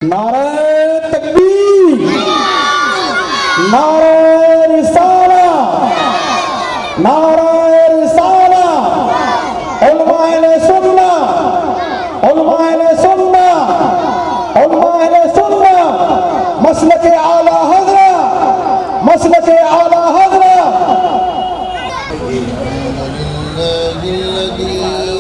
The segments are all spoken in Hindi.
नारे तकबीर, नारे रिसाला, नारे रिसाला, उलमा अहले सुन्ना, उलमा अहले सुन्ना, उलमा अहले सुन्ना, मसलके आला हज़रत, मसलके आला हज़रत।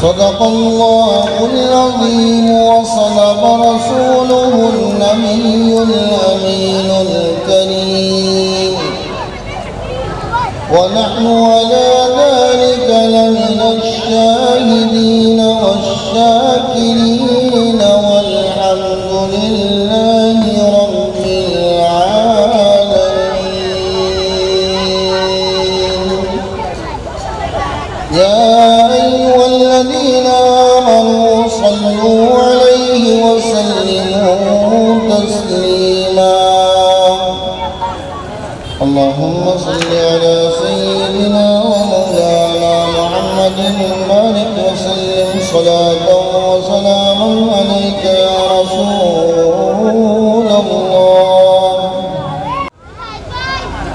सदक़ल्लाहुल अज़ीम व सदक़ रसूलुहुन नबियुल अमीनुल करीम व नहनु अला ज़ालिका लमिनश शाहिदीन वश्शाकिरीन वल्हम्दुलिल्लाहि रब्बिल आलमीन। या अय्युहल्लज़ीन आमनू सल्लू अलैहि व सल्लिमू तस्लीमा। अल्लाहुम्मा सल्लि अला सय्यिदिना व मौलाना मुहम्मदिन बारिक व सल्लिम सलातन व सलामन अलैका या रसूलल्लाह।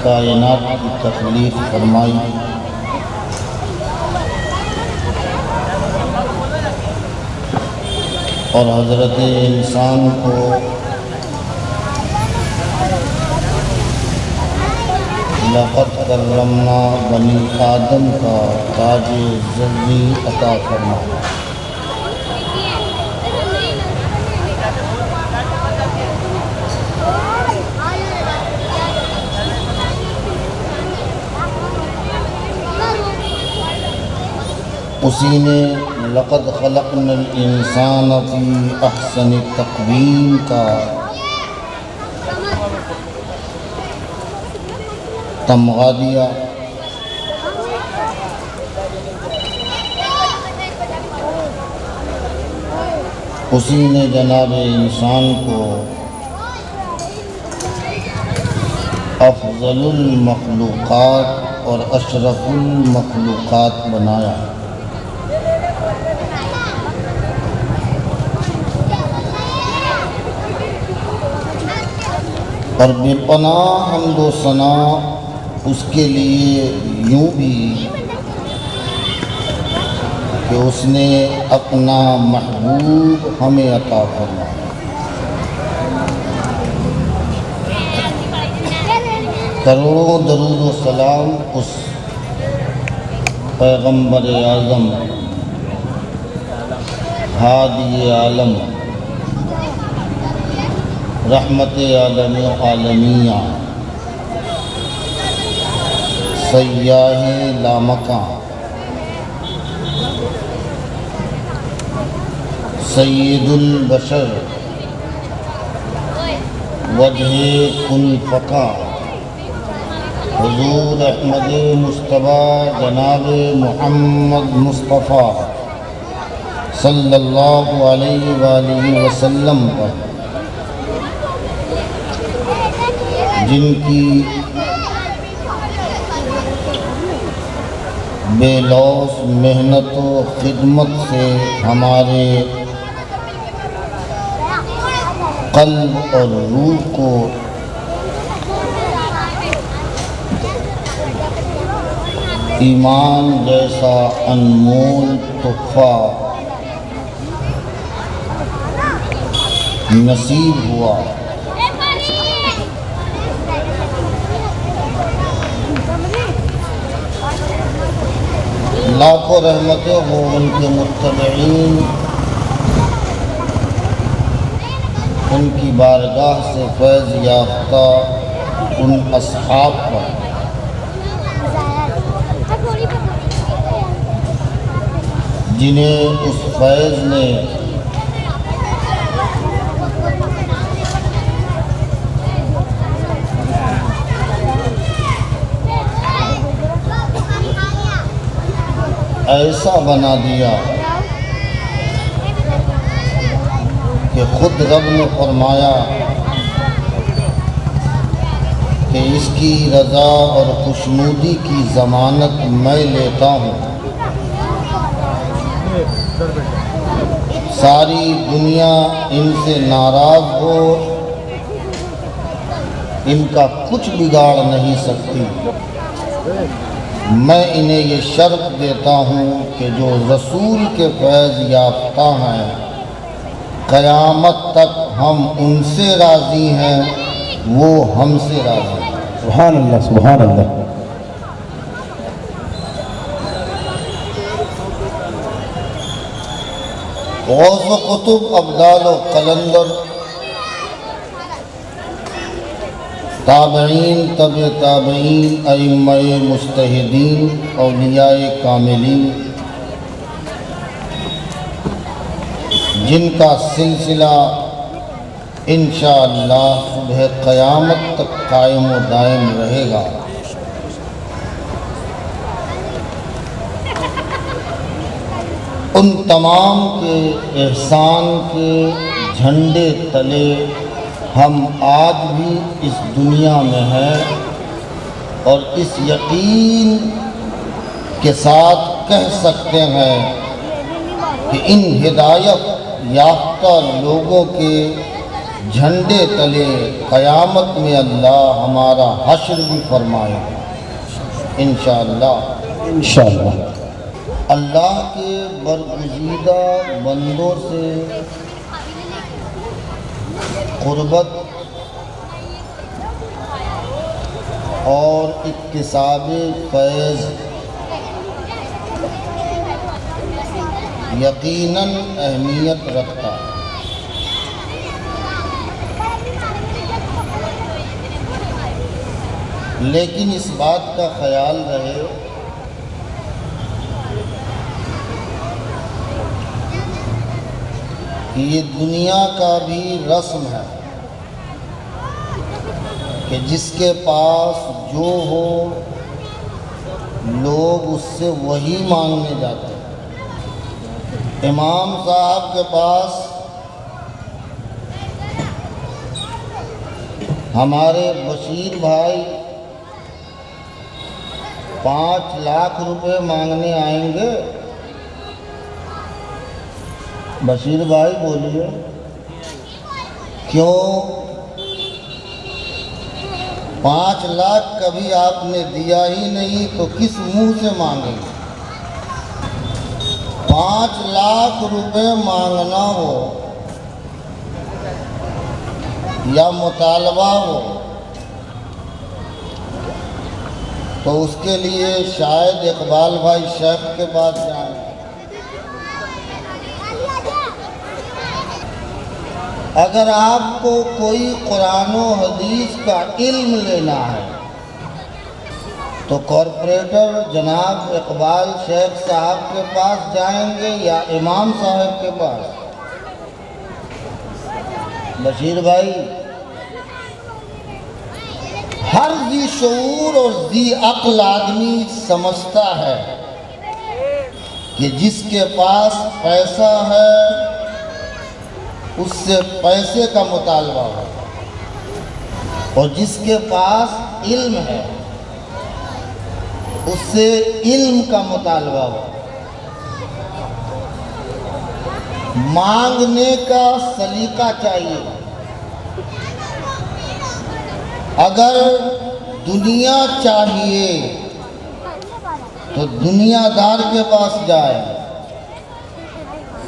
कायनात की तख्लीक फरमाई और हज़रत इंसान को लक़द करमना बनी आदम का ताज ज़ल्ली अता फरमाया। उसी ने लक़द ख़लक़नल इंसान फ़ी अहसनि तक़वीम का तमगा दिया। उसी ने जनाब इंसान को अफ़ज़लुल मख़लूक़ात और अशरफुल मख़लूक़ात बनाया। और बेपनाह हम्द व सना उसके लिए यूँ भी कि उसने अपना महबूब हमें अता फरमाया। करोड़ों दरूद व सलाम उस पैगम्बर आज़म हादी आलम रहमत आलमिया सय्याह लामका सय्यदुल बशर वजहे कुन फ़का हुज़ूर अहमद मुस्तफ़ा जनाब मुहम्मद मुस्तफ़ा सल्लल्लाहु अलैहि वसल्लम पर जिनकी बेलौस मेहनत व खिदमत से हमारे क़ल्ब और रूह को ईमान जैसा अनमोल तोहफ़ा नसीब हुआ। लाखों रहमतें हो उनके मुत्तबईन, उनकी बारगाह से फैज़ याफ्ता उन अस्हाब पर जिन्हें उस फैज़ ने ऐसा बना दिया कि खुद रब ने फरमाया कि इसकी रज़ा और खुशनुदी की ज़मानत मैं लेता हूँ। सारी दुनिया इनसे नाराज़ हो, इनका कुछ बिगाड़ नहीं सकती। मैं इन्हें ये शर्त देता हूँ कि जो रसूल के फैज़ याफ्ता हैं, क़यामत तक हम उनसे राज़ी हैं, वो हमसे राज़ी हैं। सुभान अल्लाह, सुभान अल्लाह। गौस व कुतुब अब्दाल व कलंदर, ताबईन तब ताबईन, अइम्माए मुस्तहिदीन, औलियाए कामिलीन, जिनका सिलसिला इंशाअल्लाह सुबह क़यामत तक कायम व दायम रहेगा। उन तमाम के एहसान के झंडे तले हम आज भी इस दुनिया में हैं और इस यकीन के साथ कह सकते हैं कि इन हिदायत याफ्ता लोगों के झंडे तले क़यामत में अल्लाह हमारा हश्र भी फरमाएगा इंशाअल्लाह। इंशाअल्लाह। अल्लाह के बरगुज़ीदा बंदों से क़ुर्बत और इक्तिसाब फैज़ यकीनन अहमियत रखता है, लेकिन इस बात का ख्याल रहे कि ये दुनिया का भी रस्म है कि जिसके पास जो हो लोग उससे वही मांगने जाते हैं। इमाम साहब के पास हमारे बशीर भाई 5 लाख रुपए मांगने आएंगे। बशीर भाई बोलिए क्यों? 5 लाख कभी आपने दिया ही नहीं तो किस मुंह से मांगेंगे? 5 लाख रुपए मांगना हो या मुतालबा हो तो उसके लिए शायद इकबाल भाई शेख के पास जाएं। अगर आपको कोई कुरान व हदीस का इल्म लेना है तो कॉरपोरेटर जनाब इकबाल शेख साहब के पास जाएंगे या इमाम साहब के पास? बशीर भाई, हर ज़ी शऊर और ज़ी अक्ल आदमी समझता है कि जिसके पास पैसा है उससे पैसे का मुतालबा हो और जिसके पास इल्म है उससे इल्म का मुतालबा हो। मांगने का सलीका चाहिए। अगर दुनिया चाहिए तो दुनियादार के पास जाए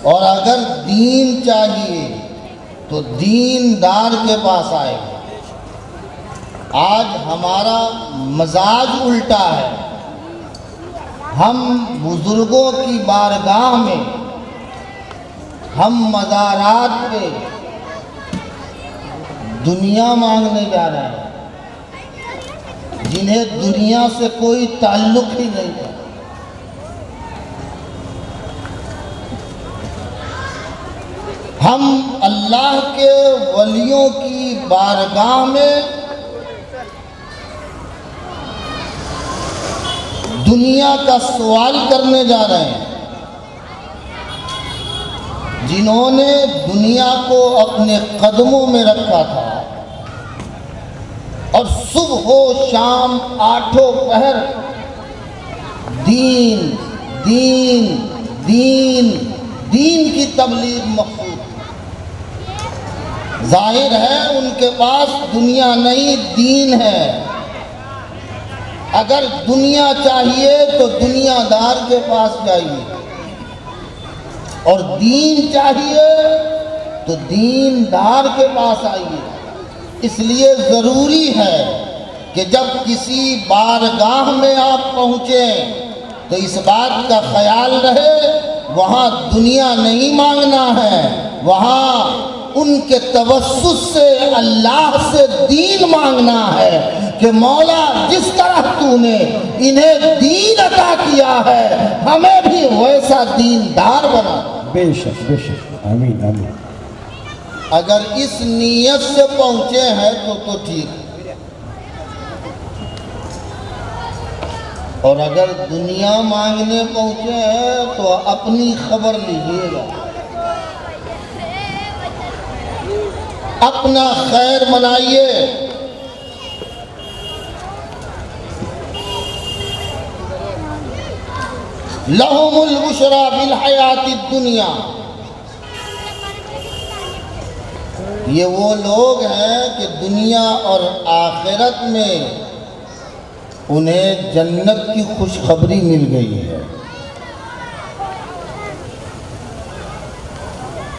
और अगर दीन चाहिए तो दीनदार के पास आए। आज हमारा मजाज उल्टा है। हम बुजुर्गों की बारगाह में, हम मज़ारात पे दुनिया मांगने जा रहे हैं जिन्हें दुनिया से कोई ताल्लुक ही नहीं है। हम अल्लाह के वलियों की बारगाह में दुनिया का सवाल करने जा रहे हैं। जिन्होंने दुनिया को अपने कदमों में रखा था और सुबह शाम 8 पहर दीन दीन दीन दीन की तबलीग मकसूद। जाहिर है उनके पास दुनिया नहीं दीन है। अगर दुनिया चाहिए तो दुनियादार के पास जाइए और दीन चाहिए तो दीनदार के पास आइए। इसलिए ज़रूरी है कि जब किसी बारगाह में आप पहुँचें तो इस बात का ख्याल रहे वहाँ दुनिया नहीं मांगना है, वहाँ उनके तवस्सुस से अल्लाह से दीन मांगना है कि मौला जिस तरह तूने इन्हें दीन अता किया है हमें भी वैसा दीनदार बना। बेशक बेशक, आमीन आमीन। अगर इस नीयत से पहुंचे हैं तो ठीक, और अगर दुनिया मांगने पहुंचे हैं तो अपनी खबर लीजिएगा, अपना खैर मनाइए। लहुमुल बुशरा बिल हयाती दुनिया, ये वो लोग हैं कि दुनिया और आखिरत में उन्हें जन्नत की खुशखबरी मिल गई है।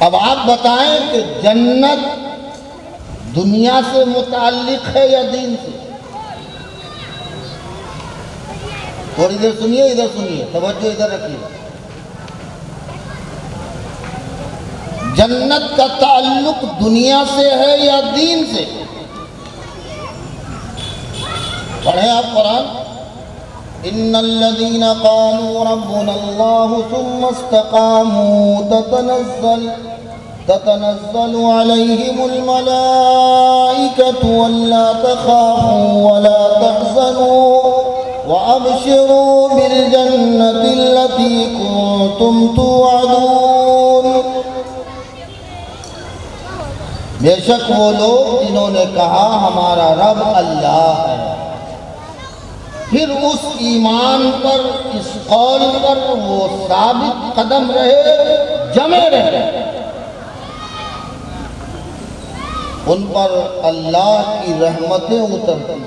अब आप बताएं कि जन्नत दुनिया से मुताल्लिक है या दीन से? और इधर सुनिए, इधर सुनिए, तवज्जो इधर रखिए। जन्नत का ताल्लुक दुनिया से है या दीन से? पढ़ें आप कुरान। इन्नल्लज़ीना क़ालू रब्बुनल्लाहु सुम्मा इस्तक़ामू ततनज़्ज़लु अलैहिमुल मलाइकतु अल्ला तख़ाफ़ू वला तहज़नू वअबशिरू बिल जन्नति अल्लती कुन्तुम तुअदून। बेशक वो लोग जिन्होंने कहा हमारा रब अल्लाह है, फिर उस ईमान पर, इस कौल पर वो साबित कदम रहे, जमे रहे, उन पर अल्लाह की रहमतें उतरती,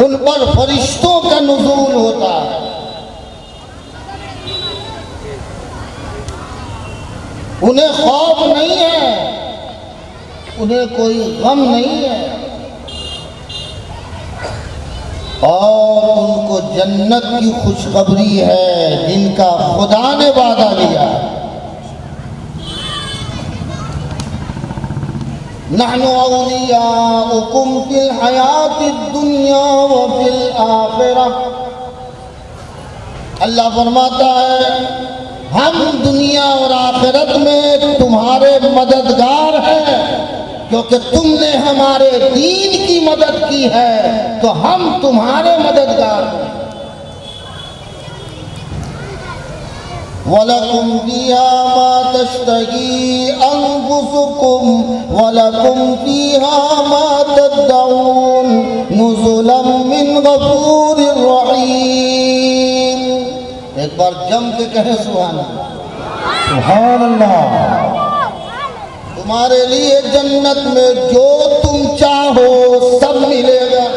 उन पर फरिश्तों का नुज़ूल होता है, उन्हें खौफ नहीं है, उन्हें कोई गम नहीं है, और उनको जन्नत की खुशखबरी है जिनका खुदा ने वादा लिया। नहनु औलियाउकुम फिल हयातिद दुनिया व फिल आखिरह। अल्लाह फरमाता है हम दुनिया और आखिरत में तुम्हारे मददगार हैं, क्योंकि तुमने हमारे दीन की मदद की है तो हम तुम्हारे मददगार हैं। वलकुम फिहा मा तश्तही अनफुसुकुम वलकुम फिहा मा तदऊन नुज़ुलन मिन गफूरिर रहीम। एक बार जम के कहे सुभान अल्लाह। सुभान अल्लाह। तुम्हारे लिए जन्नत में जो तुम चाहो सब मिलेगा,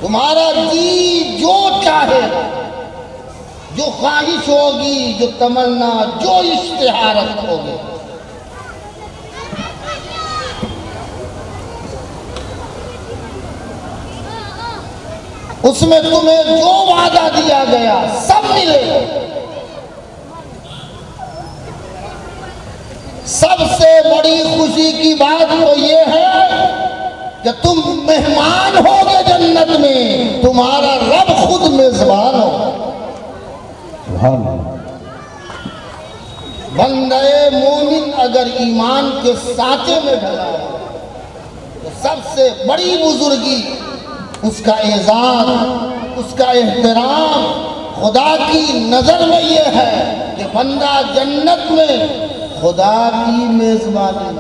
तुम्हारा जी जो चाहे, जो ख्वाहिश होगी, जो तमन्ना, जो इश्तिहार रखोगे, उसमें तुम्हें जो वादा दिया गया सब मिलेगा। सबसे बड़ी खुशी की बात तो ये है कि तुम मेहमान होगे जन्नत में, तुम्हारा रब खुद मेजबान हो। बंदे मोमिन अगर ईमान के साँचे में ढला है तो सबसे बड़ी बुजुर्गी, उसका एजाज, उसका एहतराम खुदा की नजर में ये है कि बंदा जन्नत में खुदा की मेजबानी।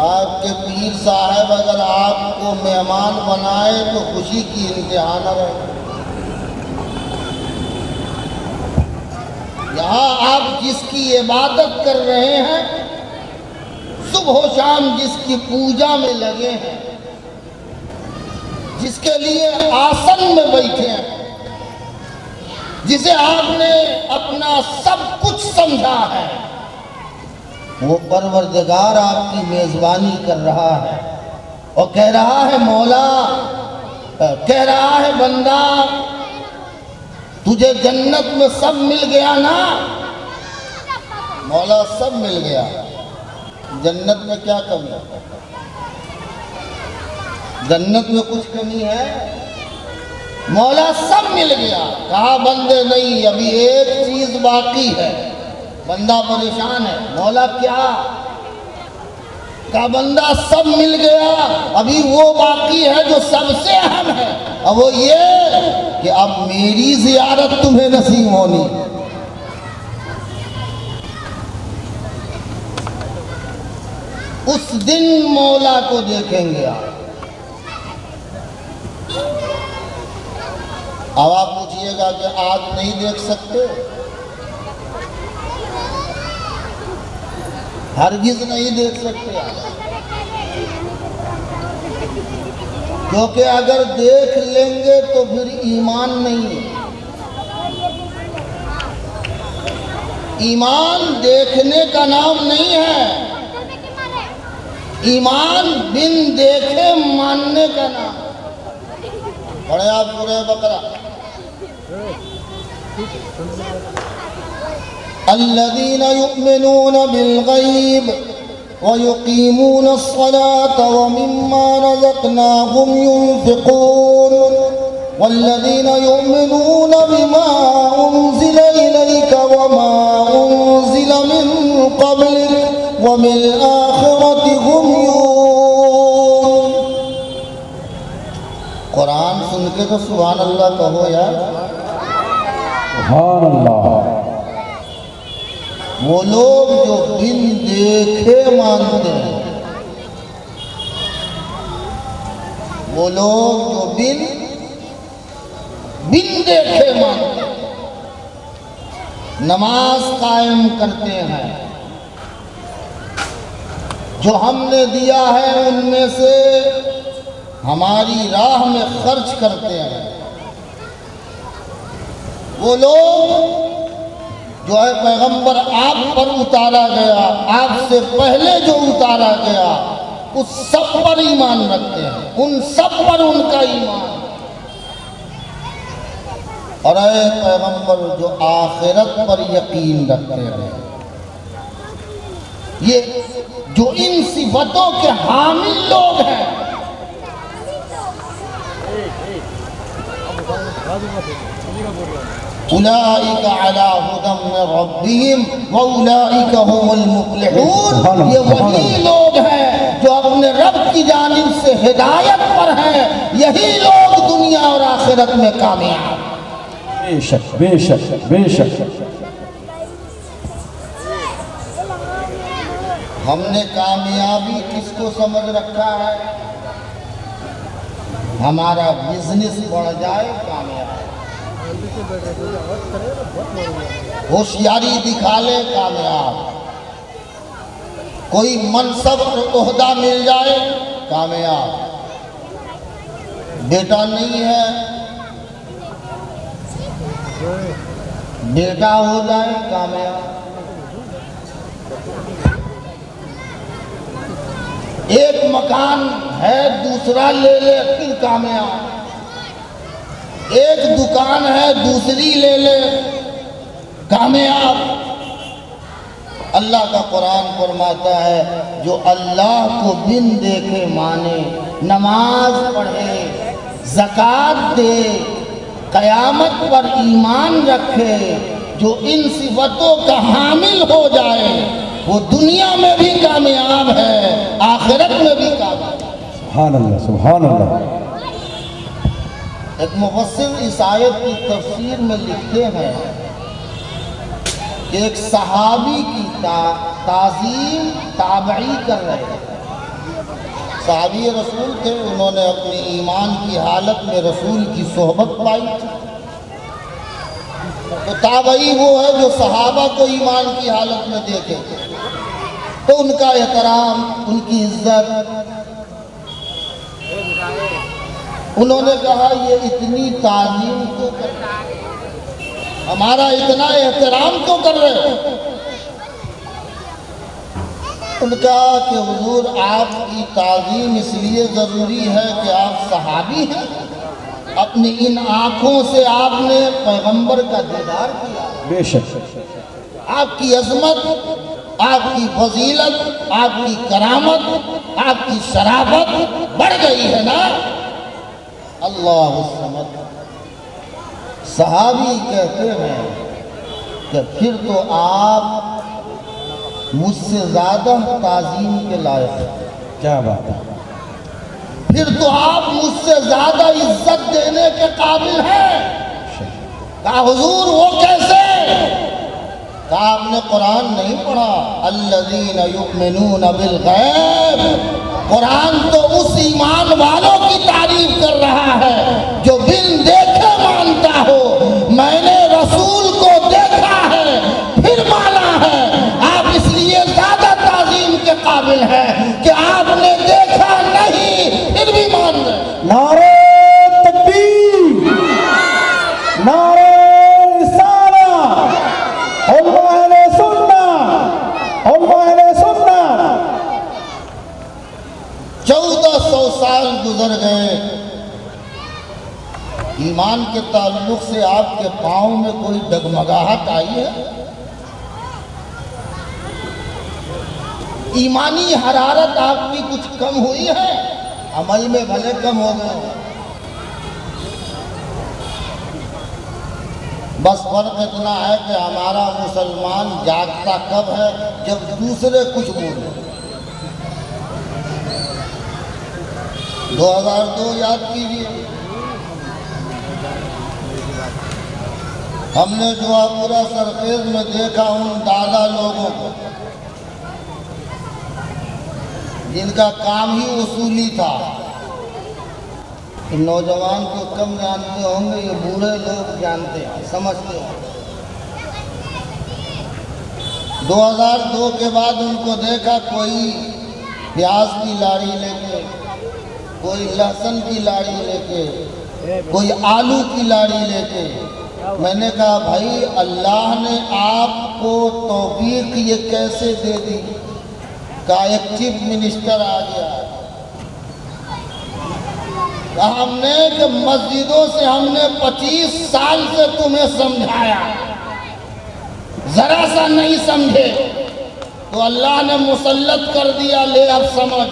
आपके पीर साहब अगर आपको मेहमान बनाए तो खुशी की इंतहा न रहे। यहाँ आप जिसकी इबादत कर रहे हैं, सुबह शाम जिसकी पूजा में लगे हैं, जिसके लिए आसन में बैठे हैं, जिसे आपने अपना सब कुछ समझा है, वो परवरदिगार आपकी मेजबानी कर रहा है और कह रहा है मौला कह रहा है बंदा तुझे जन्नत में सब मिल गया ना। मौला सब मिल गया, जन्नत में क्या कमी? जन्नत में कुछ कमी है? मौला सब मिल गया। कहा बंदे नहीं, अभी एक चीज बाकी है। बंदा परेशान है, मौला क्या? का बंदा सब मिल गया, अभी वो बाकी है जो सबसे अहम है। अब वो ये कि अब मेरी जियारत तुम्हें नसीब होनी। उस दिन मौला को देखेंगे आप। अब आप पूछिएगा कि आज नहीं देख सकते? हरगिज नहीं देख सकते आप, क्योंकि अगर देख लेंगे तो फिर ईमान नहीं है। ईमान देखने का नाम नहीं है, ईमान बिन देखे मानने का नाम। पढ़े आप सूरह बकरा। अल्लज़ीना युमिनूना बिल-गैब व युकीमूना अस्सलात व मिम्मा रज़क़नाहुम युनफ़िक़ून वल्लज़ीना युमिनूना बिमा उन्ज़िला इलैका व मा उन्ज़िला मिन क़ब्लिक व बिल आखिरति हुम यूक़िनून। कुरान सुन के तो सुभान अल्लाह कहो यार। सुभान अल्लाह। वो लोग जो बिन देखे मानते हैं, वो लोग जो बिन देखे मानते हैं, नमाज कायम करते हैं, जो हमने दिया है उनमें से हमारी राह में खर्च करते हैं। वो लोग जो है पैगंबर आप पर उतारा गया, आपसे पहले जो उतारा गया, उस सब पर ईमान रखते हैं, उन सब पर उनका ईमान। और ऐ पैगंबर जो आखिरत पर यकीन रखते हैं, ये जो इन सिफतों के हामिल लोग हैं, उलाइका अला हुदम मिन रब्बिहिम व उलाइका हुमुल मुफ्लिहून। ये वही लोग हैं जो अपने रब की जानिब से हिदायत पर हैं, यही लोग दुनिया और आखिरत में कामयाब। बेशक बेशक बेशक। हमने कामयाबी किसको समझ रखा है? हमारा बिजनेस बढ़ जाए कामयाब, होशियारी दिखा ले कामयाब, कोई मनसब और ओहदा मिल जाए कामयाब, बेटा नहीं है बेटा हो जाए कामयाब, एक मकान है दूसरा ले ले फिर कामयाब, एक दुकान है दूसरी ले ले कामयाब। अल्लाह का कुरान फरमाता है जो अल्लाह को बिन देखे माने, नमाज पढ़े, ज़कात दे, क़यामत पर ईमान रखे, जो इन सिफतों का हामिल हो जाए, वो दुनिया में भी कामयाब है, आखिरत में भी कामयाब। सुभान अल्लाह सुभान अल्लाह। एक मुफस्सिर इस आयत की तफसीर में लिखते हैं कि एक सहाबी की ताज़ीम ताबई कर रहे थे। सहाबी रसूल थे, उन्होंने अपने ईमान की हालत में रसूल की सोहबत पाई थी। तो ताबई वो है जो सहाबा को ईमान की हालत में देखे, तो उनका एहतराम, उनकी इज्जत। उन्होंने कहा ये इतनी ताज़ीम क्यों कर रहे, हमारा इतना एहतराम क्यों कर रहे? उनका कि हुजूर आपकी ताज़ीम इसलिए ज़रूरी है कि आप सहाबी हैं, अपनी इन आँखों से आपने पैगंबर का दीदार किया। बेशक आपकी अजमत, आपकी फजीलत, आपकी करामत, आपकी शराफत बढ़ गई है ना। अल्लाह समद। सहाबी कहते हैं कि फिर तो आप मुझसे ज़्यादा ताज़ीम के लायक हैं। क्या बात है। फिर तो आप मुझसे ज़्यादा इज्जत देने के काबिल हैं। कहा हुजूर वो कैसे? कहा आपने कुरान नहीं पढ़ा? अल्लज़ीना युमिनून बिल गैब। कुरान तो उस ईमान वालों की तारीफ कर रहा है जो बिन देखे मानता हो। मैंने रसूल को देखा है फिर माना है। आप इसलिए ज्यादा ताज़ीम के काबिल हैं कि आपने देखा नहीं फिर भी मान रहे। नारे तकबीर, नारे रिसालत, उलमा अहले सुन्नत, उलमा अहले सुन्नत। 1400 साल गुजर गए, ईमान के ताल्लुक से आपके पाँव में कोई डगमगाहट आई है? ईमानी हरारत आपकी कुछ कम हुई है? अमल में भले कम हो गए, बस फर्क इतना है कि हमारा मुसलमान जागता कब है? जब दूसरे कुछ बोले। 2002 याद कीजिए, हमने जुआपुरा सरखेज में देखा उन दादा लोगों को जिनका काम ही वसूली था। नौजवान को कम जानते होंगे, ये बूढ़े लोग जानते हैं, समझते हैं। 2002 के बाद उनको देखा, कोई प्याज की लाड़ी लेके, कोई लहसुन की लाड़ी लेके, कोई आलू की लाड़ी लेके। मैंने कहा भाई अल्लाह ने आपको तौफीक ये कैसे दे दी? का एक चीफ मिनिस्टर आ गया। कहा हमने कि मस्जिदों से हमने 25 साल से तुम्हें समझाया, जरा सा नहीं समझे तो अल्लाह ने मुसल्लत कर दिया, ले अब समझ।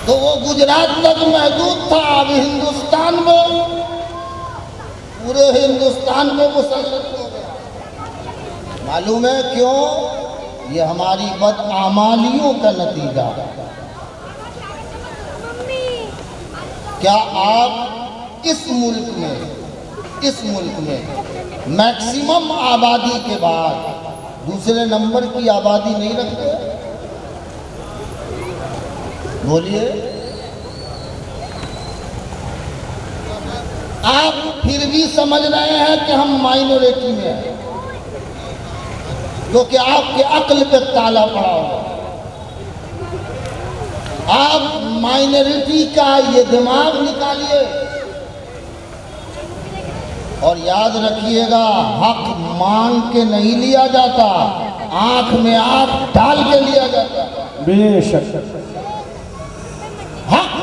तो वो गुजरात तक महदूद था, अब हिंदुस्तान में, पूरे हिंदुस्तान में मुसल्लत हो गया। मालूम है क्यों? ये हमारी बदआमालियों का नतीजा। क्या आप इस मुल्क में मैक्सिमम आबादी के बाद दूसरे नंबर की आबादी नहीं रखते? बोलिए। आप फिर भी समझ रहे हैं कि हम माइनॉरिटी में हैं, क्योंकि आपके अक्ल पे ताला पड़ा होगा। आप माइनॉरिटी का ये दिमाग निकालिए और याद रखिएगा, हक मांग के नहीं लिया जाता, आंख में आंख डाल के लिया जाता। बेशक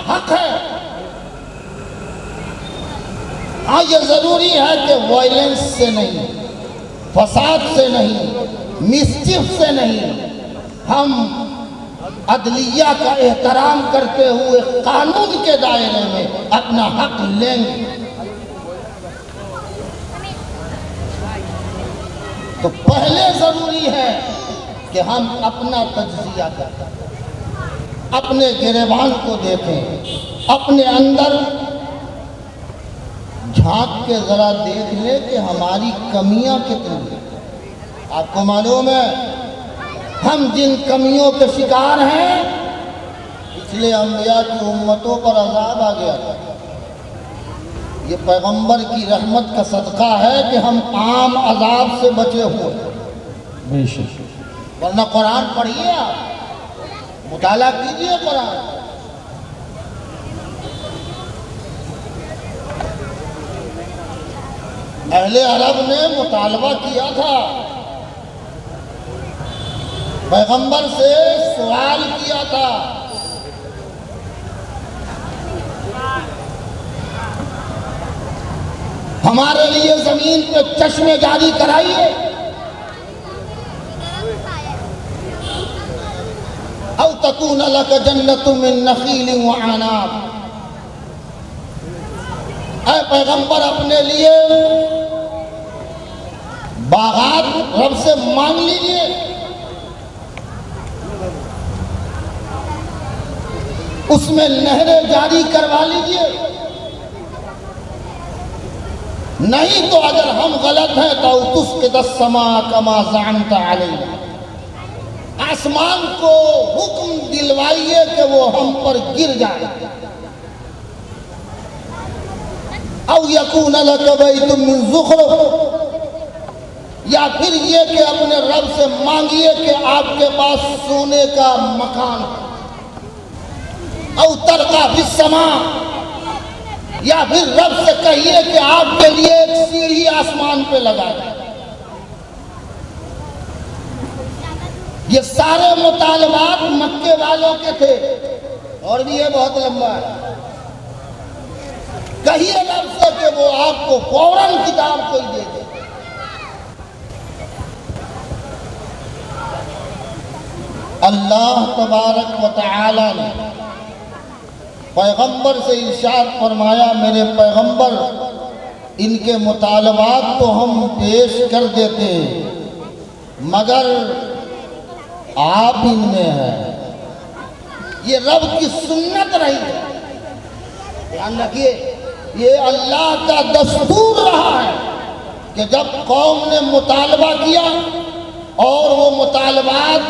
हक है। हाँ, ये जरूरी है कि वायलेंस से नहीं, फसाद से नहीं, मिस्चिफ से नहीं, हम अदलिया का एहतराम करते हुए कानून के दायरे में अपना हक लेंगे। तो पहले जरूरी है कि हम अपना तज्जिया करें, अपने गिरेबान को देखें, अपने अंदर झांक के जरा देख ले कि हमारी कमियां कितनी हैं। आपको मालूम है हम जिन कमियों के शिकार हैं, पिछले अंबिया की उम्मतों पर अज़ाब आ गया था। ये पैगंबर की रहमत का सदका है कि हम आम अज़ाब से बचे हुए, बेशक। वरना कुरान पढ़िए, आप मुताला कीजिए कुरान। अहले अरब ने मुतालबा किया था, पैगंबर से सवाल किया था हमारे लिए जमीन पे चश्मे जारी कराइए। औ तकून लक जन्नतुम मिन नखीलिन व अनाब। ऐ पैगंबर अपने लिए बागात रब से मांग लीजिए। उसमें नहरें जारी करवा लीजिए। नहीं तो अगर हम गलत हैं तो तुस्के दस्समा कमा ज़अमत अलैना, आसमान को हुक्म दिलवाइए कि वो हम पर गिर जाए। औ यकून लक बैतुम मिन ज़ुख़रुफ़, या फिर ये कि अपने रब से मांगिए कि आपके पास सोने का मकान है। औ तरका बिस्समा, या फिर रब से कहिए कि आपके लिए एक सीढ़ी आसमान पे लगा दे। ये सारे मुतालबात मक्के वालों के थे, और भी ये बहुत लंबा है। कहिए रब से कि वो आपको फौरन किताब कोई दे दे। अल्लाह तबारक व तआला ने पैगंबर से इरशाद फरमाया, मेरे पैगंबर इनके मुतालबात तो हम पेश कर देते मगर आप इनमें हैं। ये रब की सुन्नत रही है, ध्यान रखिए। ये अल्लाह का दस्तूर रहा है कि जब कौम ने मुतालबा किया और वो मुतालबात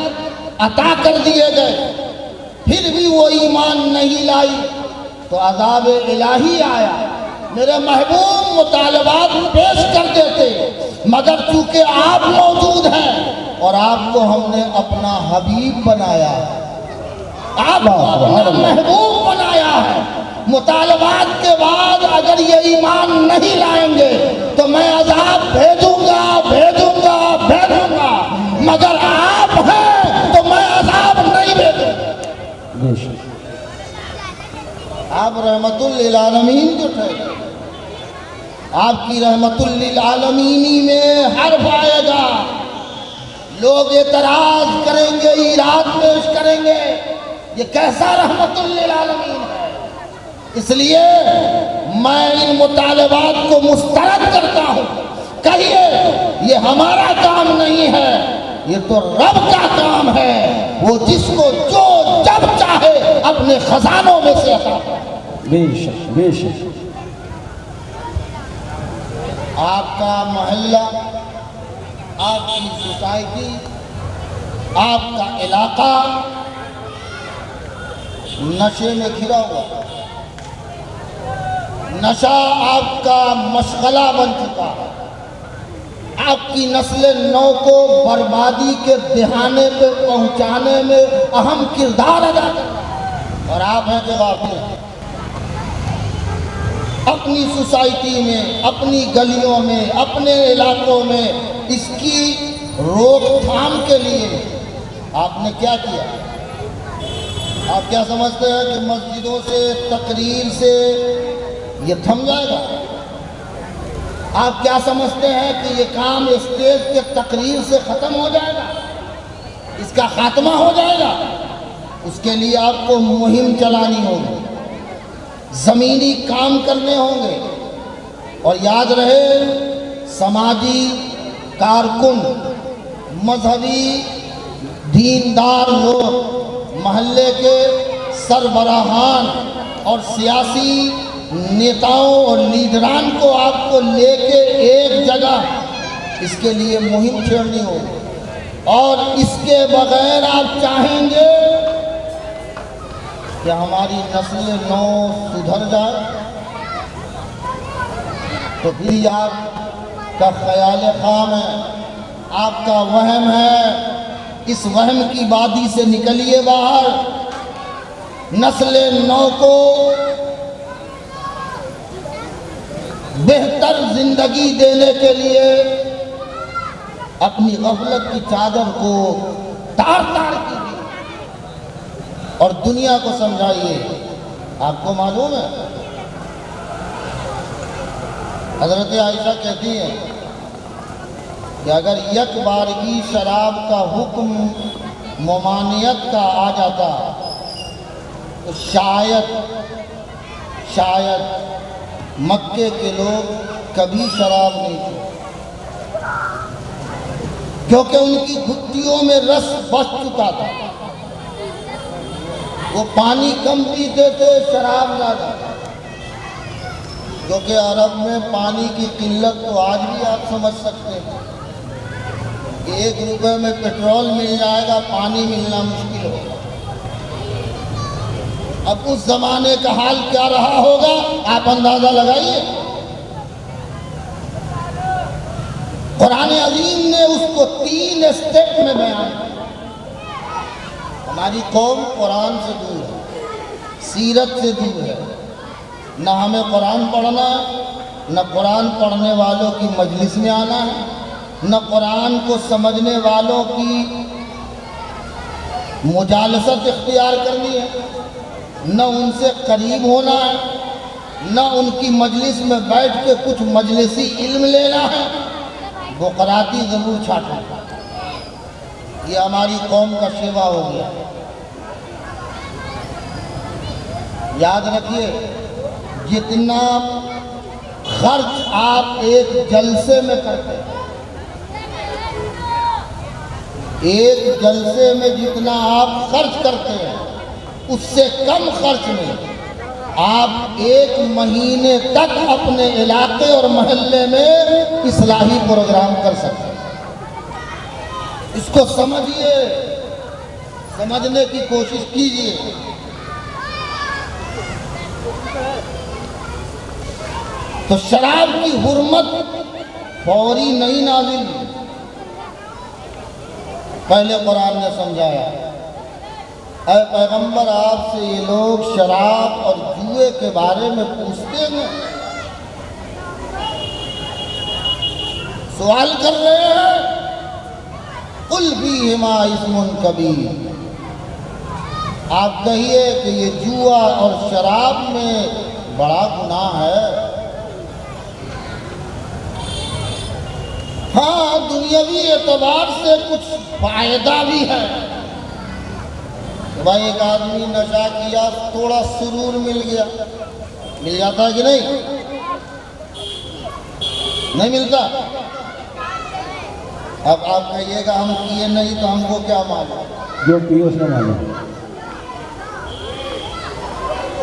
अता कर दिए गए, फिर भी वो ईमान नहीं लाई तो अज़ाब इलाही आया। मेरे महबूब मुतालबात पेश कर देते, मगर चूंकि आप मौजूद हैं और आपको हमने अपना हबीब बनाया, आपको अपना महबूब बनाया है, मुतालबात के बाद अगर ये ईमान नहीं लाएंगे तो मैं अज़ाब भेजूंगा भेजूंगा भेजूंगा, मगर आप हैं तो मैं अज़ाब नहीं भेजूंगा। आप रहमतुल लिल आलमीन जो थे, आपकी रहमतुल लिल आलमीनी में हर्फ आएगा। लोग एतराज करेंगे, ईराद पेश करेंगे, ये कैसा रहमतुल लिल आलमीन है। इसलिए मैं इन मुतालबात को मुस्तरद करता हूँ। कहिए ये हमारा काम नहीं है, ये तो रब का काम है। वो जिसको जो जब चाहे अपने खजानों में से अता करे। बेशक बेशक। आपका मोहल्ला, आपकी सोसाइटी, आपका इलाका नशे में घिरा हुआ, नशा आपका मशगला बन चुका है। आपकी नस्ल नौ को बर्बादी के दहाने पे पहुंचाने में अहम किरदार अदा कर रहा है, और आप हैं कि गाफिल हैं। अपनी सोसाइटी में, अपनी गलियों में, अपने इलाकों में इसकी रोकथाम के लिए आपने क्या किया? आप क्या समझते हैं कि मस्जिदों से, तकरीर से ये थम जाएगा? आप क्या समझते हैं कि ये काम स्टेज के तकरीर से ख़त्म हो जाएगा, इसका खात्मा हो जाएगा? उसके लिए आपको मुहिम चलानी होगी, ज़मीनी काम करने होंगे। और याद रहे, समाजी कारकुन, मजहबी दीनदार लोग, महल्ले के सरबराहान और सियासी नेताओं और लीडरान को आपको लेके एक जगह इसके लिए मुहिम छेड़नी होगी। और इसके बगैर आप चाहेंगे कि हमारी नस्ल नौ सुधर जाए, तो भी आपका ख्याल खाम है, आपका वहम है। इस वहम की वादी से निकलिए बाहर। नस्ल नौ को बेहतर जिंदगी देने के लिए अपनी गफलत की चादर को तार तार कीजिए और दुनिया को समझाइए। आपको मालूम है हज़रत आयशा कहती हैं कि अगर एक बारगी शराब का हुक्म ममानियत का आ जाता तो शायद मक्के के लोग कभी शराब नहीं पीते, क्योंकि उनकी घुट्टियों में रस बच चुका था। वो पानी कम पीते थे, शराब ज़्यादा, क्योंकि अरब में पानी की किल्लत तो आज भी आप समझ सकते हैं कि 1 रुपए में पेट्रोल मिल जाएगा, पानी मिलना मुश्किल होगा। अब उस जमाने का हाल क्या रहा होगा आप अंदाजा लगाइए। कुरान अजीम ने उसको 3 स्टेप में बयान किया। हमारी कौम कुरान से दूर है, सीरत से दूर है, न हमें कुरान पढ़ना है, न कुरान पढ़ने वालों की मजलिस में आना है, न कुरान को समझने वालों की मुजालसत इख्तियार करनी है, न उनसे करीब होना है, न उनकी मजलिस में बैठ के कुछ मजलिसी इल्म लेना है, बुकराती ज़रूर छाटना। ये हमारी कौम का सेवा हो गया। याद रखिए, जितना खर्च आप एक जलसे में करते हैं, एक जलसे में जितना आप खर्च करते हैं, उससे कम खर्च में आप 1 महीने तक अपने इलाके और मोहल्ले में इस्लाही प्रोग्राम कर सकते हैं। इसको समझिए, समझने की कोशिश कीजिए। तो शराब की हुर्मत फौरी नहीं नाजिल, पहले कुरान ने समझाया। ऐ पैगंबर, आपसे ये लोग शराब और जुए के बारे में पूछते हैं, सवाल कर रहे हैं। कुल फीहिमा इस्मुन कबीर, आप कहिए कि ये जुआ और शराब में बड़ा गुनाह है। हाँ, दुनियावी एतबार से कुछ फायदा भी है। भाई एक आदमी नशा किया, थोड़ा सुरूर मिल गया, मिल जाता है कि नहीं? नहीं मिलता। अब आप कहिएगा हम किए नहीं तो हमको क्या मालूम, जो पिए उसने मालूम।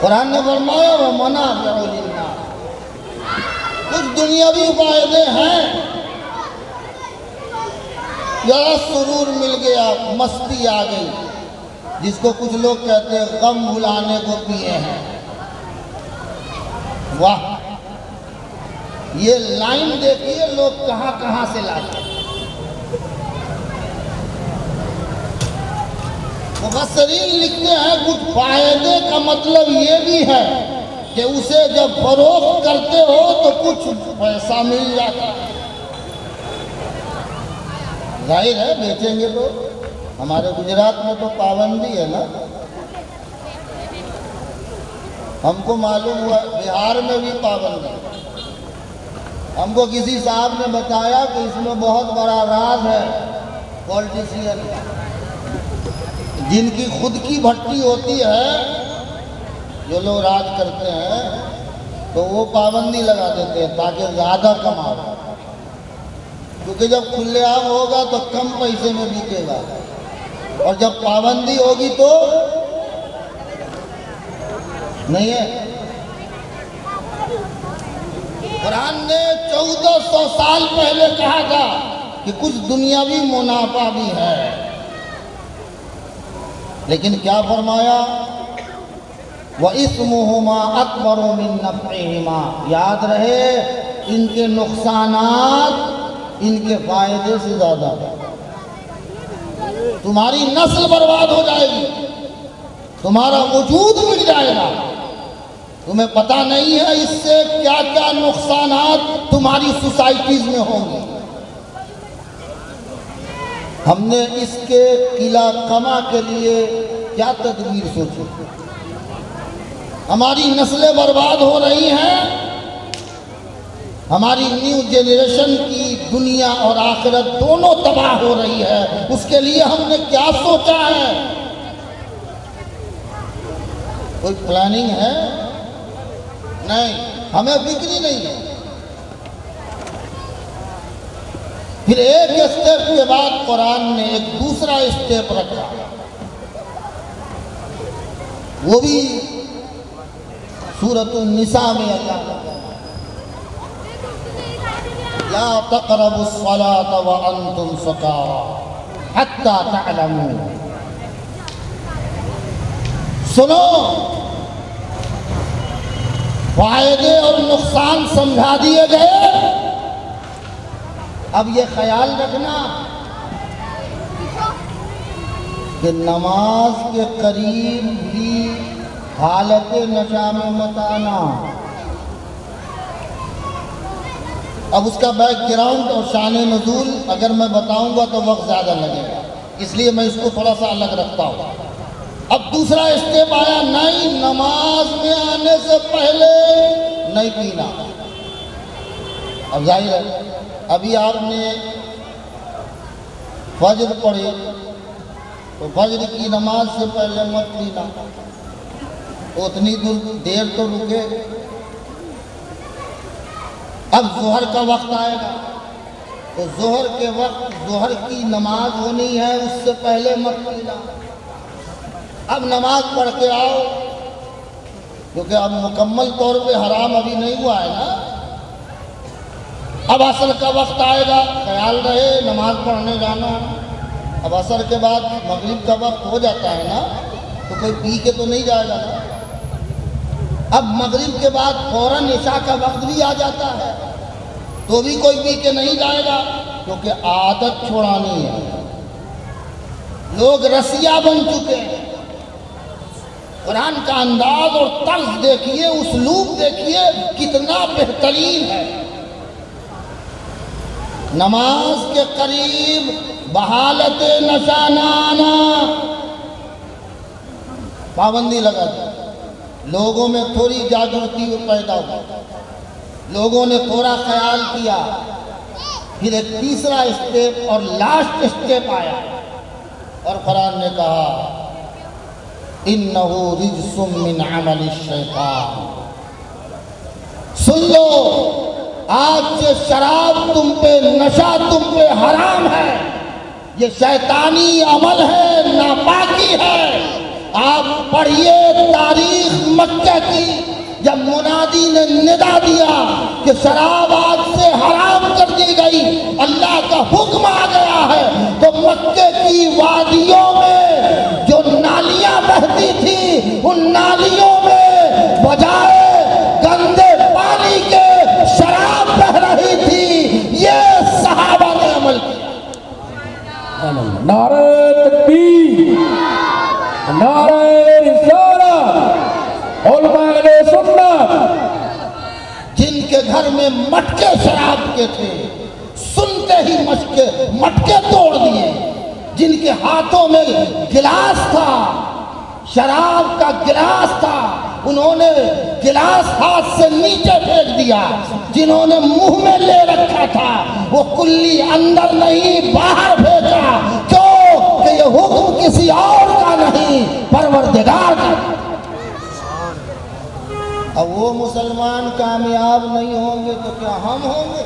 कुरान ने फरमाया वो मना बिउलिल्लाह, कुछ दुनियावी फायदे हैं। जरा सुरूर मिल गया, मस्ती आ गई, जिसको कुछ लोग कहते हैं गम भुलाने को पिए हैं। वाह, ये लाइन देखिए लोग कहां कहां से लाते हैं। मुफस्सिरीन लिखते हैं कुछ फायदे का मतलब ये भी है कि उसे जब फरोख्त करते हो तो कुछ पैसा मिल जाता है। जाहिर है बेचेंगे तो। हमारे गुजरात में तो पाबंदी है ना, हमको मालूम हुआ बिहार में भी पाबंदी। हमको किसी साहब ने बताया कि इसमें बहुत बड़ा राज है। पॉलिटिशियन जिनकी खुद की भट्टी होती है, जो लोग राज करते हैं, तो वो पाबंदी लगा देते हैं ताकि ज़्यादा कमाओ, क्योंकि जब खुलेआम होगा तो कम पैसे में बिकेगा, और जब पाबंदी होगी तो नहीं है। कुरान ने 1400 साल पहले कहा था कि कुछ दुनियावी मुनाफा भी है, लेकिन क्या फरमाया? व इस्मुहुमा अकबरु मिन नफ़इहिमा, याद रहे इनके नुकसानात इनके फायदे से ज्यादा। तुम्हारी नस्ल बर्बाद हो जाएगी, तुम्हारा वजूद मिट जाएगा। तुम्हें पता नहीं है इससे क्या क्या नुकसानात तुम्हारी सोसाइटीज में होंगे। हमने इसके किला कमा के लिए क्या तदबीर सोची? हमारी नस्लें बर्बाद हो रही हैं, हमारी न्यू जनरेशन की दुनिया और आखिरत दोनों तबाह हो रही है। उसके लिए हमने क्या सोचा है? कोई प्लानिंग है? नहीं, हमें फिक्र नहीं है। फिर एक स्टेप के बाद कुरान ने एक दूसरा स्टेप रखा, वो भी सूरतुन निसा में अल्लाह ला तक़रबुस्सलात व अंतुम सुकारा हत्ता तअलमू। सुनो, फायदे और नुकसान समझा दिए गए। अब ये ख्याल रखना कि नमाज के करीब भी हालत नशा में मत आना। अब उसका बैकग्राउंड और शान नुज़ूल अगर मैं बताऊंगा तो वक्त ज़्यादा लगेगा, इसलिए मैं इसको थोड़ा सा अलग रखता हूँ। अब दूसरा स्टेप आया, नहीं, नमाज में आने से पहले नहीं पीना। अब जाहिर है, अभी आपने फज्र पढ़ी तो फज्र की नमाज से पहले मत पीना, उतनी देर तो रुके। अब जोहर का वक्त आएगा तो जोहर के वक्त जोहर की नमाज होनी है, उससे पहले मत पीना। अब नमाज पढ़ के आओ, क्योंकि अब मुकम्मल तौर पे हराम अभी नहीं हुआ है ना। अब असर का वक्त आएगा, ख्याल रहे नमाज पढ़ने जाना। अब असर के बाद मगरिब का वक्त हो जाता है ना, तो कोई पी के तो नहीं जाएगा ना। अब मगरिब के बाद फौरन इशा का वक्त भी आ जाता है, तो भी कोई पी के नहीं जाएगा, क्योंकि आदत छुड़ानी है। लोग रसिया बन चुके हैं। कुरान का अंदाज और तर्ज देखिए, उसलूब देखिए, कितना बेहतरीन है। नमाज के करीब बहालत नशा न आना, पाबंदी लगा दी। लोगों में थोड़ी जागृति पैदा हुई, लोगों ने थोड़ा ख्याल किया। फिर एक तीसरा स्टेप और लास्ट स्टेप आया और कुरान ने कहा, इन्नहु रिज्सुम मिन अमलि शैतान। सुन लो, आज से शराब तुम पे, नशा तुम पे हराम है। ये शैतानी अमल है, नापाकी है। आप पढ़िए तारीख मक्के की, जब मुनादी ने निदा दिया कि शराब आज से हराम कर दी गई, अल्लाह का हुक्म आ गया है, तो मक्के की वादियों में जो नालियां बहती थी, उन नालियों में बजाय गंदे पानी के शराब बह रही थी। ये सहाबा ने अमल किया। नारे तकबीर, नारे रिसालत, उलमाए सुन्नत। जिनके घर में मटके शराब के थे, सुनते ही मटके तोड़ दिए। जिनके हाथों में गिलास था, शराब का गिलास था, उन्होंने गिलास हाथ से नीचे फेंक दिया। जिन्होंने मुंह में ले रखा था, वो कुल्ली अंदर नहीं बाहर फेंका। क्यों? कि ये हुक्म किसी और का नहीं, परवरदिगार का। अब वो मुसलमान कामयाब नहीं होंगे तो क्या हम होंगे?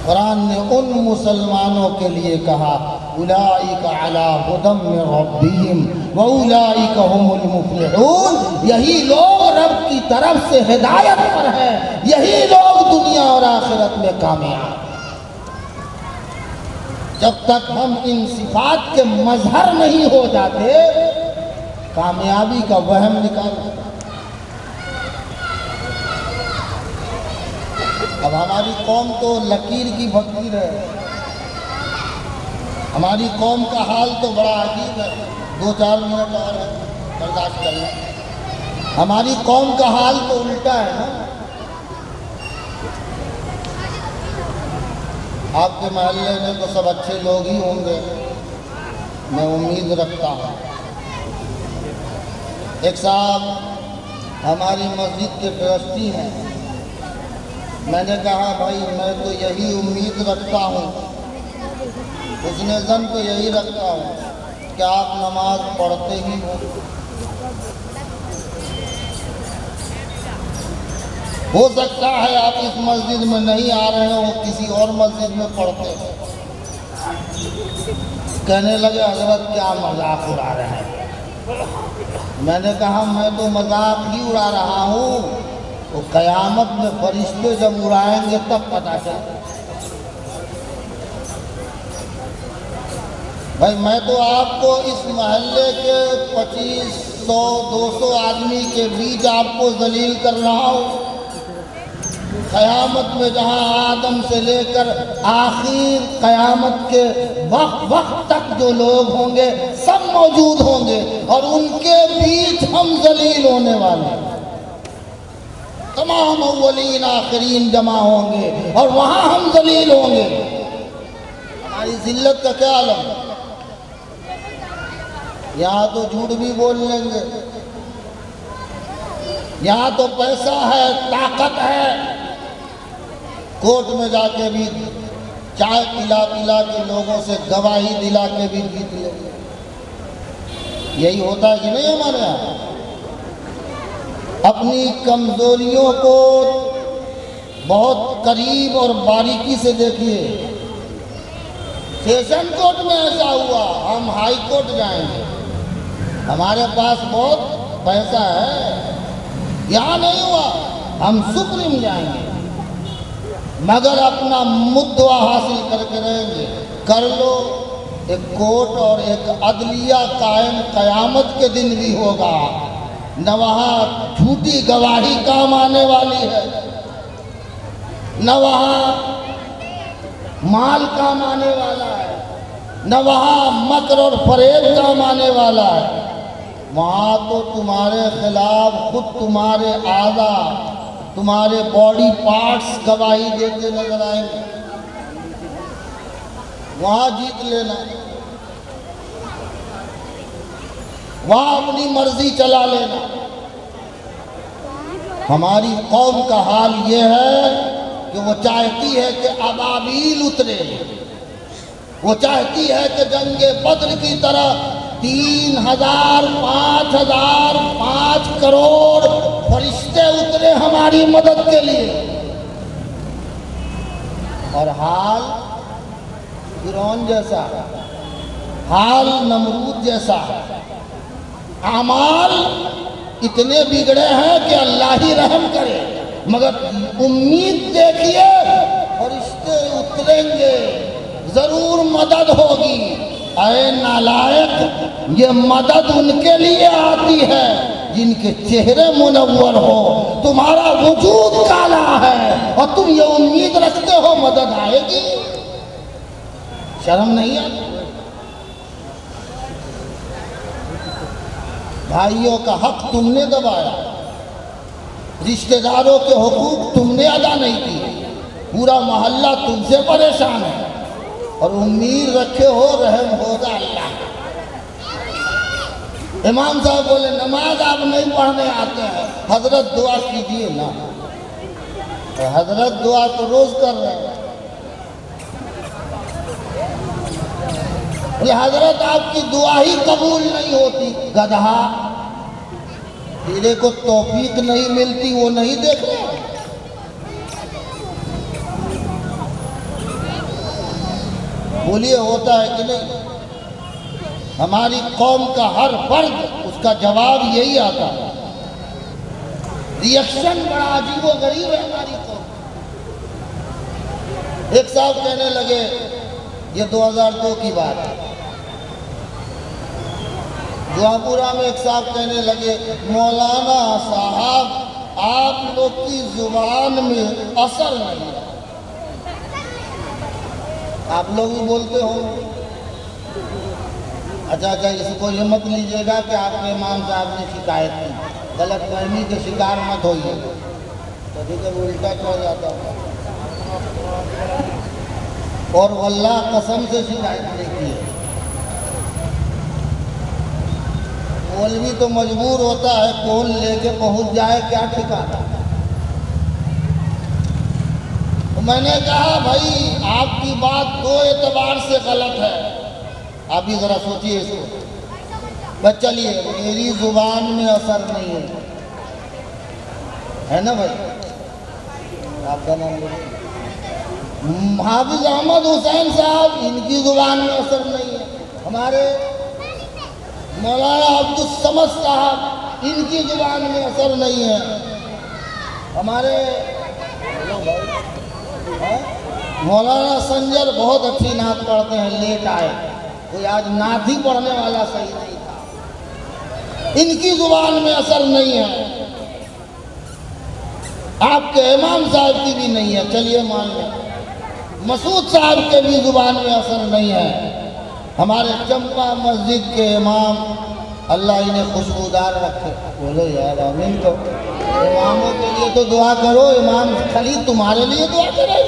कुरान ने उन मुसलमानों के लिए कहा, उलाइका अला हुदम मिन रब्बिहिम व उलाइका हुमुल मुफ्लिहून। यही लोग रब की तरफ से हिदायत पर है, यही लोग दुनिया और आखिरत में कामयाब। जब तक हम इन सिफात के मजहर नहीं हो जाते, कामयाबी का वहम निकाल। अब हमारी कौम तो लकीर की फकीर है। हमारी कौम का हाल तो बड़ा अजीब है। 2-4 मिनट और है, बर्दाश्त कर लें। हमारी कौम का हाल तो उल्टा है ना। आपके मोहल्ले में तो सब अच्छे लोग ही होंगे, मैं उम्मीद रखता हूँ। एक साहब हमारी मस्जिद के ट्रस्टी हैं। मैंने कहा भाई मैं तो यही उम्मीद रखता हूँ, उसने जन तो यही रखता हूँ कि आप नमाज पढ़ते ही हो सकता है आप इस मस्जिद में नहीं आ रहे हो, किसी और मस्जिद में पढ़ते हो। कहने लगे हजरत क्या मजाक उड़ा रहे हैं। मैंने कहा मैं तो मजाक ही उड़ा रहा हूँ, तो क़यामत में फरिश्ते जब उड़ाएंगे तब पता चले। भाई मैं तो आपको इस मोहल्ले के 2500-200 आदमी के बीच आपको जलील कर रहा हूँ। क़यामत में जहाँ आदम से लेकर आखिर क़यामत के वक्त तक जो लोग होंगे सब मौजूद होंगे और उनके बीच हम जलील होने वाले। तमाम अव्वलीन आखिरीन जमा होंगे और वहाँ हम जलील होंगे। हमारी जिल्लत का क्या आलम है। यहाँ तो झूठ भी बोल लेंगे, यहाँ तो पैसा है, ताकत है, कोर्ट में जाके भी चाय पिला पिला के लोगों से गवाही दिला के भी जीत लेंगे। यही होता है कि नहीं हमारे यहाँ। अपनी कमजोरियों को बहुत करीब और बारीकी से देखिए। सेशन कोर्ट में ऐसा हुआ, हम हाई कोर्ट जाएंगे, हमारे पास बहुत पैसा है। यहाँ नहीं हुआ, हम सुप्रीम जाएंगे, मगर अपना मुद्दा हासिल करके रहेंगे। कर लो, एक कोर्ट और एक अदलिया कायम क़यामत के दिन भी होगा। न वहाँ झूठी गवाही काम आने वाली है, न वहाँ माल काम आने वाला है, न वहाँ मकर और फरेब काम आने वाला है। वहाँ तो तुम्हारे खिलाफ खुद तुम्हारे आज़ा, तुम्हारे बॉडी पार्ट्स गवाही देते नजर आएंगे। वहाँ जीत लेना, वहाँ अपनी मर्जी चला लेना। हमारी कौम का हाल ये है कि वो चाहती है कि अबाबील उतरे, वो चाहती है कि जंगे बद्र की तरह 3000, 5000, 5 करोड़ फरिश्ते उतरे हमारी मदद के लिए। और हाल फिरौन जैसा, हाल नमरूद जैसा, आमाल इतने बिगड़े हैं कि अल्लाह ही रहम करे। मगर उम्मीद देखिए फरिश्ते उतरेंगे, जरूर मदद होगी। ऐ नालायक, ये मदद उनके लिए आती है जिनके चेहरे मुनव्वर हो। तुम्हारा वजूद काला है और तुम ये उम्मीद रखते हो मदद आएगी। शर्म नहीं आती? भाइयों का हक तुमने दबाया, रिश्तेदारों के हुकूक तुमने अदा नहीं किए, पूरा मोहल्ला तुमसे परेशान है और उम्मीद रखे हो रहम होगा अल्लाह। इमाम साहब बोले नमाज आप नहीं पढ़ने आते हैं, हजरत दुआ कीजिए ना। तो हजरत दुआ तो रोज कर रहे हैं। बोले हजरत आपकी दुआ ही कबूल नहीं होती। गधा, तेरे को तौफीक नहीं मिलती वो नहीं देख रहे। बोलिए होता है कि नहीं? हमारी कौम का हर फर्द उसका जवाब यही आता है। रिएक्शन बड़ा अजीबो गरीब है हमारी कौम। एक साहब कहने लगे, ये 2002 की बात है, दुआपुरा में एक साहब कहने लगे, मौलाना साहब आप लोग की जुबान में असर नहीं है। आप लोग भी बोलते हो। अच्छा, इसको ये मत लीजिएगा कि आपके इमाम साहब ने शिकायत की, गलत फहमी के शिकार मत होइए, कभी कभी उल्टा हो जाता है। और वल्लाह कसम से शिकायत नहीं की है। मौलवी तो मजबूर होता है, कौन लेके पहुंच जाए क्या ठिकाना। तो मैंने कहा भाई आपकी बात दो एतबार से गलत है, आप भी जरा सोचिए इसको। बस चलिए, मेरी जुबान में असर नहीं है ना भाई। आपका नाम हाफिज अहमद हुसैन साहब, इनकी जुबान में असर नहीं है। हमारे मौलाना अब्दुल समद साहब, इनकी जुबान में असर नहीं है। हमारे मौलाना संजर बहुत अच्छी नात पढ़ते हैं, लेट आए, कोई आज नात ही पढ़ने वाला सही नहीं था, इनकी जुबान में असर नहीं है। आपके इमाम साहब की भी नहीं है, चलिए मान लें। मसूद साहब के भी जुबान में असर नहीं है। हमारे चंपा मस्जिद के इमाम, अल्लाह इन्हें खुशबूदार रखे, बोलो यार आमीन। तो इमामों के लिए तो दुआ करो, इमाम खाली तुम्हारे लिए दुआ करें।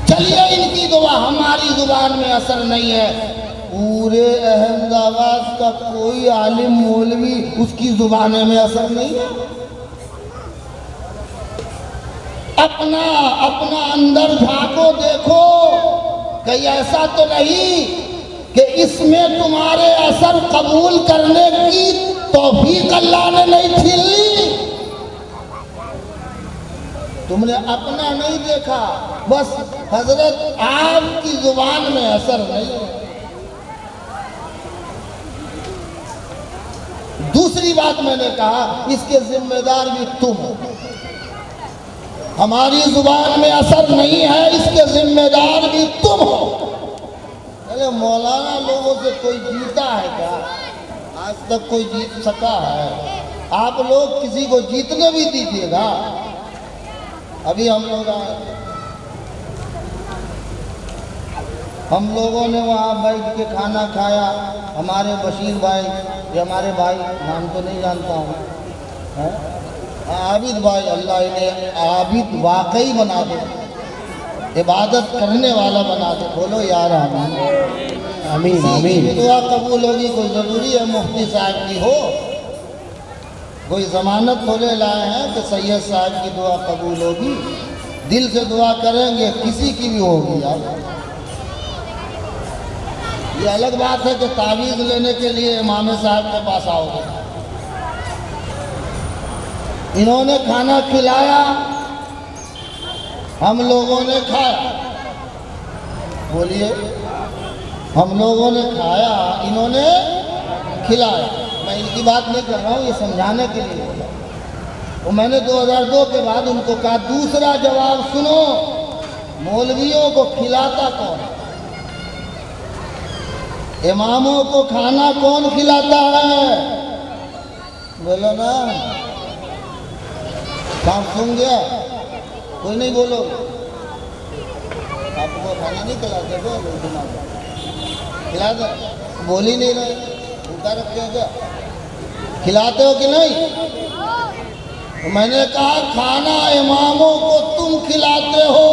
चलिए इनकी दुआ, हमारी जुबान में असर नहीं है। पूरे अहमदाबाद का कोई आलिम मौलवी, उसकी जुबान में असर नहीं है। अपना अपना अंदर झांको, देखो कहीं ऐसा तो नहीं कि इसमें तुम्हारे असर कबूल करने की तौफीक अल्लाह ने नहीं छीन ली। तुमने अपना नहीं देखा, बस हजरत आपकी जुबान में असर नहीं है। दूसरी बात मैंने कहा, इसके जिम्मेदार भी तुम हो। हमारी जुबान में असर नहीं है, इसके जिम्मेदार भी तुम हो। अरे मौलाना लोगों से कोई जीता है क्या? आज तक कोई जीत सका है? आप लोग किसी को जीतने भी दीजिएगा। अभी हम लोगों ने वहाँ बैठ के खाना खाया। हमारे बशीर भाई, ये हमारे भाई, नाम तो नहीं जानता हूँ, आबिद भाई, अल्लाह इन्हें आबिद वाकई बना दे, इबादत करने वाला बना दे। बोलो यार आमीन आमीन आमीन। दुआ कबूल होगी, कोई ज़रूरी है मुफ्ती साहब की हो? कोई ज़मानत थोड़े लाए हैं कि सैयद साहब की दुआ कबूल होगी? दिल से दुआ करेंगे, किसी की भी होगी यार। ये अलग बात है कि तावीज़ लेने के लिए इमाम साहब के पास आओगे। इन्होंने खाना खिलाया, हम लोगों ने खाया। बोलिए, हम लोगों ने खाया, इन्होंने खिलाया। मैं इनकी बात नहीं कर रहा हूँ, ये समझाने के लिए बोला। तो मैंने 2002 के बाद उनको कहा, दूसरा जवाब सुनो, मौलवियों को खिलाता कौन है? इमामों को खाना कौन खिलाता है? बोलो ना, काम सुन गया? कोई नहीं बोलो। आपको खाना नहीं खिलाते क्या? खिला दो, बोल ही नहीं रहे, भूखा रखते हो क्या? खिलाते हो कि नहीं? तो मैंने कहा खाना इमामों को तुम खिलाते हो।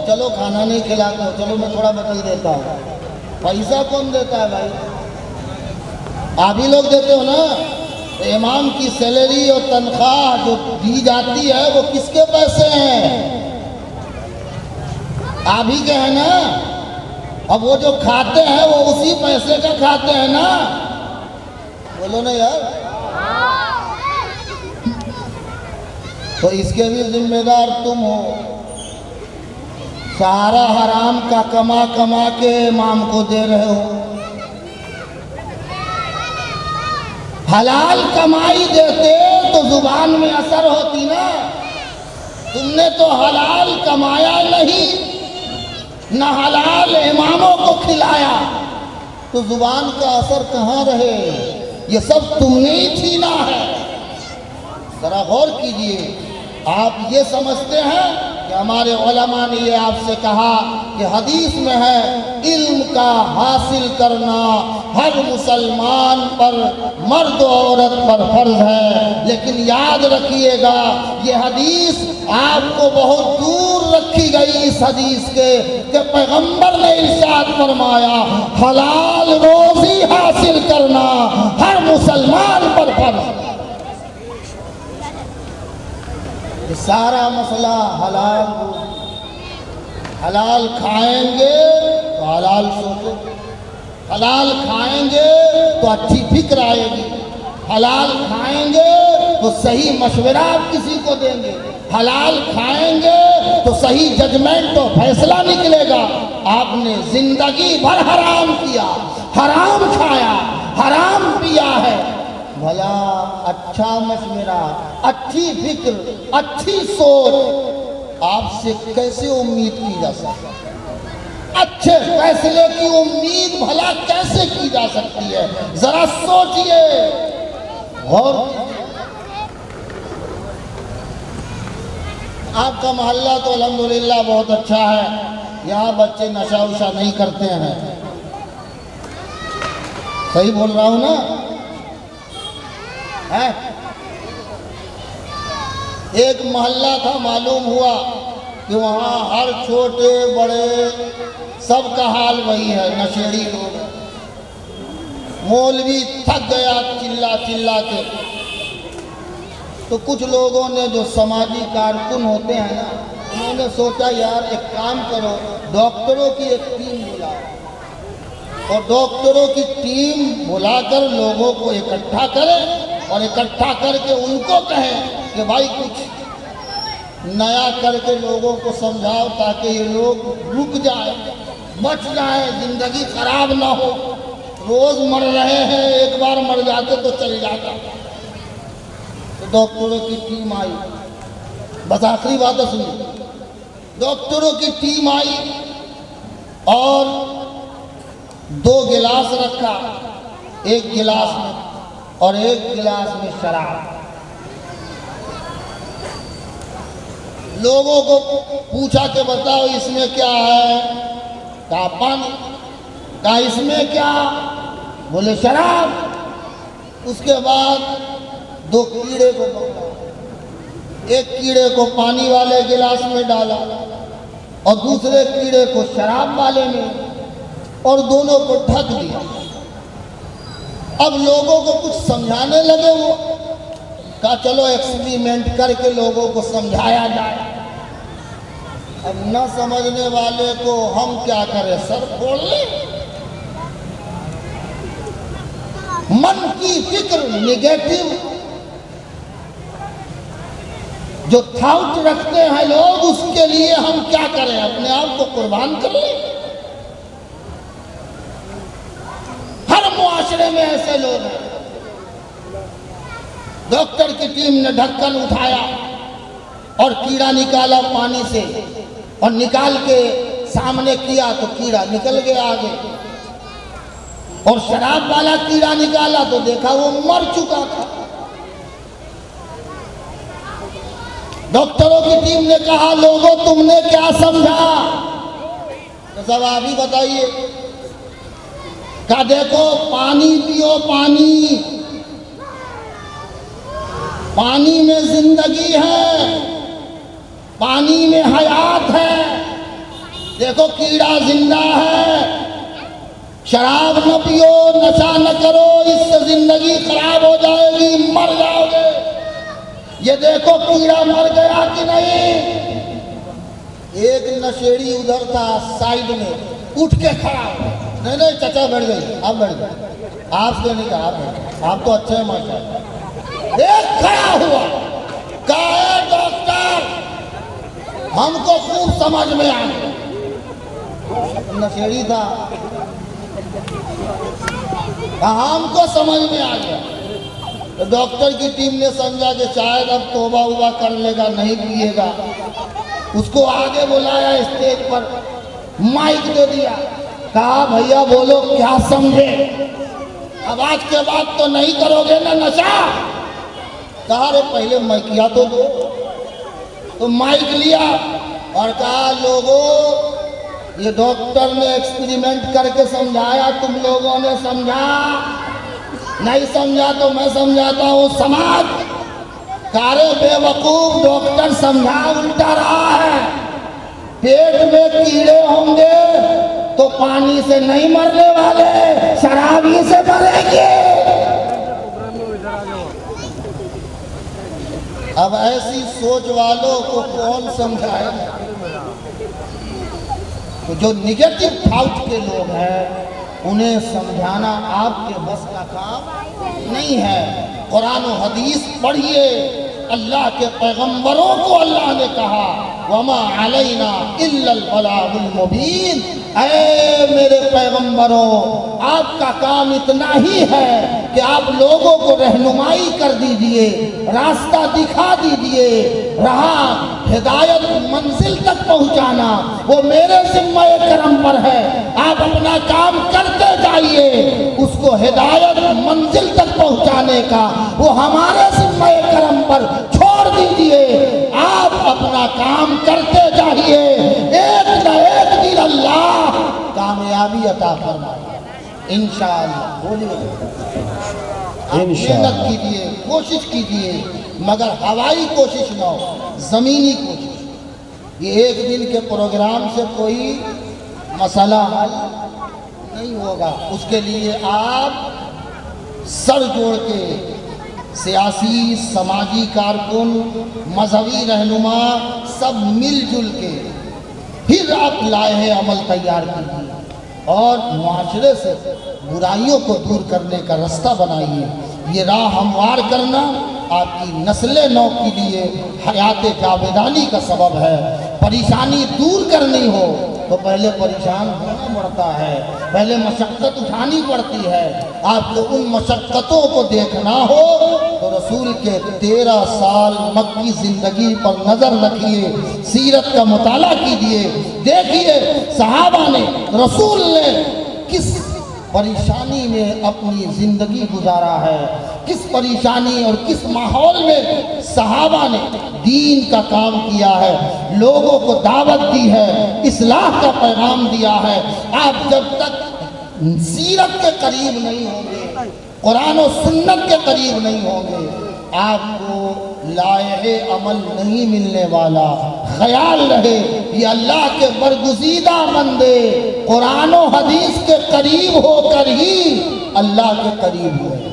चलो खाना नहीं खिलाते हो, चलो मैं थोड़ा बदल देता हूँ। पैसा कौन देता है भाई? आप ही लोग देते हो ना। इमाम की सैलरी और तनख्वाह जो दी जाती है वो किसके पैसे हैं? आप ही के हैं ना। अब वो जो खाते हैं वो उसी पैसे का खाते हैं ना। बोलो ना यार। तो इसके भी जिम्मेदार तुम हो। सारा हराम का कमा कमा के इमाम को दे रहे हो। हलाल कमाई देते तो जुबान में असर होती ना। तुमने तो हलाल कमाया नहीं, न हलाल इमामों को खिलाया, तो जुबान का असर कहाँ रहे? ये सब तुमने ही छीना है। जरा गौर कीजिए। आप ये समझते हैं कि हमारे उलमा ने ये आपसे कहा कि हदीस में है इल्म का हासिल करना हर मुसलमान पर, मर्द औरत पर फर्ज है। लेकिन याद रखिएगा, ये हदीस आपको बहुत दूर रखी गई इस हदीस के कि पैगंबर ने इरशाद फरमाया हलाल रोजी हासिल करना हर मुसलमान पर फर्ज है। ये सारा मसला हलाल खाएंगे तो हलाल सोचो, हलाल खाएंगे तो अच्छी फिक्र आएगी, हलाल खाएंगे तो सही मशवरा आप किसी को देंगे, हलाल खाएंगे तो सही जजमेंट और फैसला निकलेगा। आपने जिंदगी भर हराम किया, हराम खाया, हराम पिया है, भला अच्छा मशवरा, अच्छी फिक्र, अच्छी सोच आपसे कैसे उम्मीद की जा सकती है? अच्छे फैसले की उम्मीद भला कैसे की जा सकती है? जरा सोचिए, और आपका मोहल्ला तो अल्हम्दुलिल्लाह बहुत अच्छा है, यहाँ बच्चे नशा उशा नहीं करते हैं, सही बोल रहा हूँ ना? है एक मोहल्ला था, मालूम हुआ कि वहाँ हर छोटे बड़े सबका हाल वही है, नशेड़ी लोग। मौलवी थक गया चिल्ला चिल्ला के, तो कुछ लोगों ने जो समाजी कारकुन होते हैं ना, उन्होंने सोचा यार एक काम करो, डॉक्टरों की एक टीम बुलाओ और डॉक्टरों की टीम बुलाकर लोगों को इकट्ठा करें और इकट्ठा करके उनको कहें कि भाई कुछ नया करके लोगों को समझाओ ताकि ये लोग रुक जाए, बच जाए, जिंदगी खराब ना हो। रोज मर रहे हैं, एक बार मर जाते तो चल जाता। तो डॉक्टरों की टीम आई, बस आखिरी बात सुनिए, डॉक्टरों की टीम आई और 2 गिलास रखा, एक गिलास में और एक गिलास में शराब। लोगों को पूछा कि बताओ इसमें क्या है? कहा पानी। कहा इसमें क्या? बोले शराब। उसके बाद 2 कीड़े को पकड़ा, एक कीड़े को पानी वाले गिलास में डाला और दूसरे कीड़े को शराब वाले में, और दोनों को ढक दिया। अब लोगों को कुछ समझाने लगे, वो कहा चलो एक्सपेरिमेंट करके लोगों को समझाया जाए। अब न समझने वाले को हम क्या करें, सर फोड़ लें? मन की फिक्र निगेटिव जो थॉट रखते हैं लोग, उसके लिए हम क्या करें, अपने आप को कुर्बान कर लें? हर मुआशरे में ऐसे लोग हैं। डॉक्टर की टीम ने ढक्कन उठाया और कीड़ा निकाला पानी से, और निकाल के सामने किया तो कीड़ा निकल गया आगे, और शराब वाला कीड़ा निकाला तो देखा वो मर चुका था। डॉक्टरों की टीम ने कहा लोगों तुमने क्या समझा? तो सब आप ही बताइए। कहा देखो पानी पियो, पानी, पानी में जिंदगी है, पानी में हयात है। देखो कीड़ा जिंदा है, शराब न पियो, नशा न करो, इससे जिंदगी खराब हो जाएगी, मर जाओगे। ये देखो कीड़ा मर गया कि नहीं। एक नशेड़ी उधर था साइड में, उठ के खड़ा हो, नहीं नहीं चाचा बैठ गई, आप बैठ गए, आपसे नहीं कहा, आप तो अच्छे हैं माशाल्लाह। एक खड़ा हुआ, कहा डॉक्टर हमको खूब समझ में आ गया। नशेड़ी था, हमको समझ में आ गया। तो डॉक्टर की टीम ने समझा कि शायद अब तौबा उबा कर लेगा, नहीं पिएगा। उसको आगे बुलाया स्टेज पर, माइक दे दिया, कहा भैया बोलो क्या समझे, अब आज के बाद तो नहीं करोगे ना नशा? कहा रे पहले माइकिया तो दो। तो माइक लिया और कहा लोगों ये डॉक्टर ने एक्सपेरिमेंट करके समझाया, तुम लोगों ने समझा, नहीं समझा तो मैं समझाता हूँ। समाज कारे बेवकूफ, डॉक्टर समझा उल्टा रहा है, पेट में कीड़े होंगे तो पानी से नहीं मरने वाले, शराबी से मरेंगे। अब ऐसी सोच वालों को कौन समझाए? तो जो निगेटिव थॉट के लोग हैं उन्हें समझाना आपके बस का काम नहीं है। कुरान और हदीस पढ़िए। अल्लाह के पैगंबरों को अल्लाह ने कहा वमा अलैना इल्लल बलागुल मुबीन, ऐ मेरे पैगंबरों आपका काम इतना ही है कि आप लोगों को रहनुमाई कर दीजिए, रास्ता दिखा दीजिए। रहा हिदायत मंजिल तक पहुंचाना वो मेरे जिम्मे करम पर है। आप अपना काम करते जाइए, उसको हिदायत मंजिल तक पहुंचाने का वो हमारे जिम्मे करम पर छोड़ दीजिए। आप अपना काम करते जाइए, एक न एक दिन अल्लाह कामयाबी अता फरमाएगा इंशाअल्लाह। बोलिए आप मेहनत कीजिए, कोशिश कीजिए, मगर हवाई कोशिश ना हो, ज़मीनी कोशिश। ये एक दिन के प्रोग्राम से कोई मसला हल नहीं होगा। उसके लिए आप सर जोड़ के सियासी, समाजी कारकुन, मजहबी रहनुमा सब मिलजुल के फिर आप लाए अमल तैयार कीजिए और मुआशरे से बुराइयों को दूर करने का रास्ता बनाइए। ये राह हमवार करना आपकी नस्ल नौ के लिए हयात जावेदानी का सबब है। परेशानी दूर करनी हो तो पहले परेशान होना पड़ता है, पहले मशक्क़त उठानी पड़ती है। आपको उन मशक्क़तों को देखना हो तो रसूल के 13 साल मक्की ज़िंदगी पर नज़र रखिए, सीरत का मुताला कीजिए। देखिए सहाबा ने, रसूल ने किस परेशानी में अपनी ज़िंदगी गुजारा है, किस परेशानी और किस माहौल में सहाबा ने दीन का काम किया है, लोगों को दावत दी है, इस्लाह का पैगाम दिया है। आप जब तक सीरत के करीब नहीं होंगे, कुरान और सुन्नत के करीब नहीं होंगे, आपको लाए अमल नहीं मिलने वाला। ख्याल रहे ये अल्लाह के बरगुज़ीदा बंदे कुरान और हदीस के करीब होकर ही अल्लाह के करीब हुए।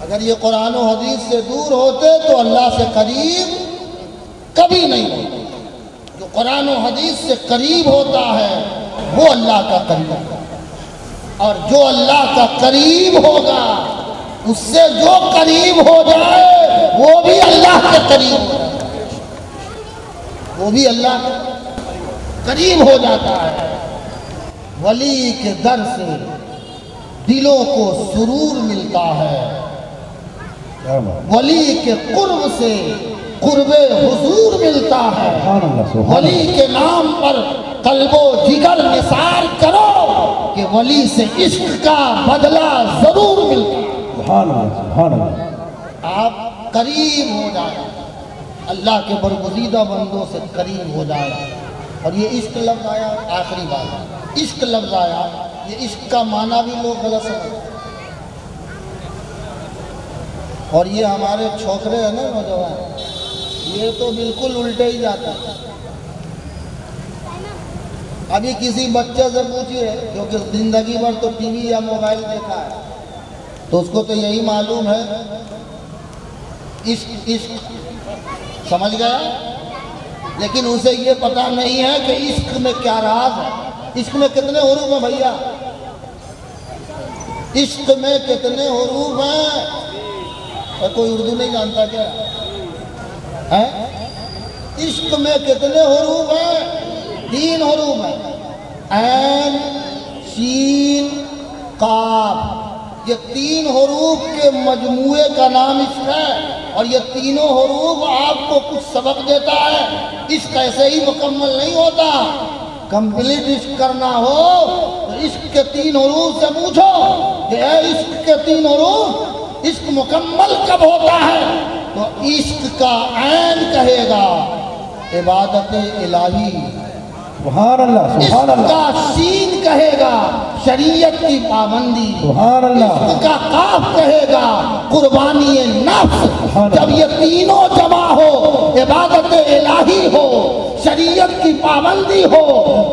अगर ये कुरान और हदीस से दूर होते तो अल्लाह से करीब कभी नहीं होते। जो कुरान और हदीस से करीब होता है वो अल्लाह का करीब होगा, और जो अल्लाह का करीब होगा उससे जो करीब हो जाए वो भी अल्लाह के करीब हो जाए, वो भी अल्लाह के करीब हो जाता है। वली के दर से दिलों को सुरूर मिलता है, वली के कुर्ब से कुर्बे हुजूर मिलता है। वली के नाम पर कल्बो जिगर निसार करो कि वली से इश्क का बदला जरूर मिलता है। आप करीब हो जाए, अल्लाह के बरगुज़ीदा बंदों से करीब हो जाए। और ये इश्क लफ्ज़ आया, आखिरी बात, इश्क लफ्ज़ आया, ये इश्क का माना भी लोग गलत समझते। और ये हमारे छोकरे हैं ना नौजवान, ये तो बिल्कुल उल्टे ही जाते हैं। अभी किसी बच्चे से पूछिए क्योंकि जिंदगी भर तो टीवी या मोबाइल देखा है, तो उसको तो यही मालूम है इश्क इश्क समझ गया, लेकिन उसे ये पता नहीं है कि इश्क में क्या राज है। इश्क में कितने हुरूफ हैं भैया, इश्क में कितने हुरूफ हैं? और कोई उर्दू नहीं जानता क्या है? इश्क में कितने हुरूफ हैं? 3 हुरूफ हैं, ऐन, शीन, काफ। ये 3 हुरूफ के मजमूए का नाम इश्क है। और ये तीनों हुरूफ आपको कुछ सबक देता है। इश्क ऐसे ही मुकम्मल नहीं होता। कंप्लीट इश्क करना हो तो इश्क के 3 हुरूफ से पूछो कि इश्क के 3 हुरूफ, इश्क मुकम्मल कब होता है? तो इश्क का ऐन कहेगा इबादत इलाही, सुभान अल्लाह, सुभान अल्लाह, इसका शीन कहेगा शरीयत की पाबंदी, सुभान अल्लाह, इसका काफ कहेगा कुर्बानी नफ्स। जब ये तीनों जमा हो, इबादत इलाही हो, शरीयत की पाबंदी हो,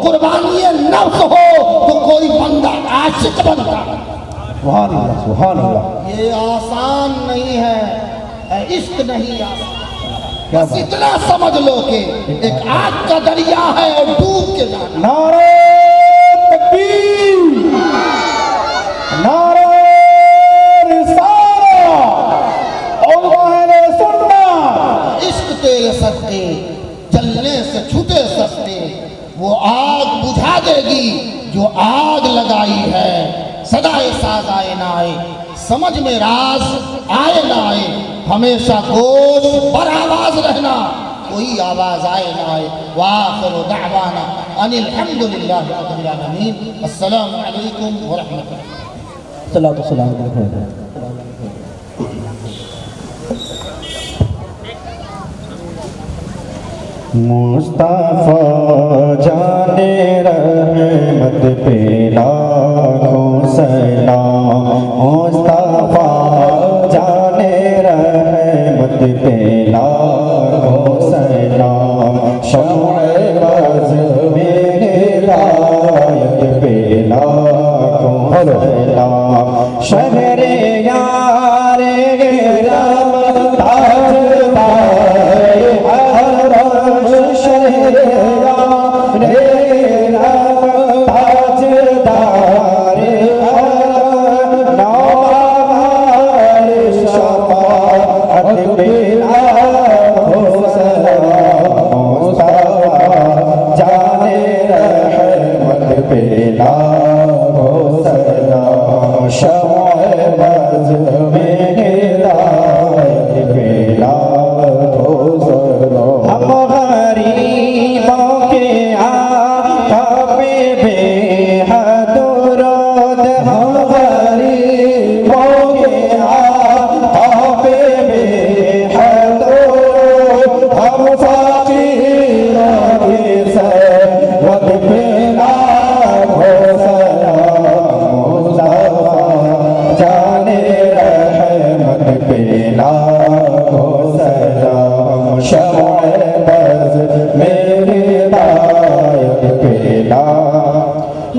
कुर्बानी नफ्स हो, तो कोई बंदा आशिक बनता है। सुभान अल्लाह, सुभान अल्लाह। ये आसान नहीं है, इश्क नहीं आसान। क्या बस बात? इतना समझ लो कि एक आग का दरिया है और डूब के जाना। नारे तकबीर, नारे रिसालत और अहले सुन्नत। इश्क तेरे सदके जलने से छूटे सस्ते, वो आग बुझा देगी जो आग लगाई है। सदाए साज आए ना आए, समझ में राज आए ना आए, हमेशा गोश पर आवाज रहना, कोई आवाज आए ना आए। वाखिर दावाना अनिल हम्दुलिल्लाहि रब्बिल आलमीन। अस्सलामु अलैकुम व रहमतुल्लाह। सलातो सलाम अलैहि। मुस्तफा जाने रहमत पे लाखों सलाम, मुस्तफा जाने रहमत पे लाखों सलाम, शम्अ बज़ में हिदायत पे लाखों सलाम, शहरे यारे गिराम ताजदार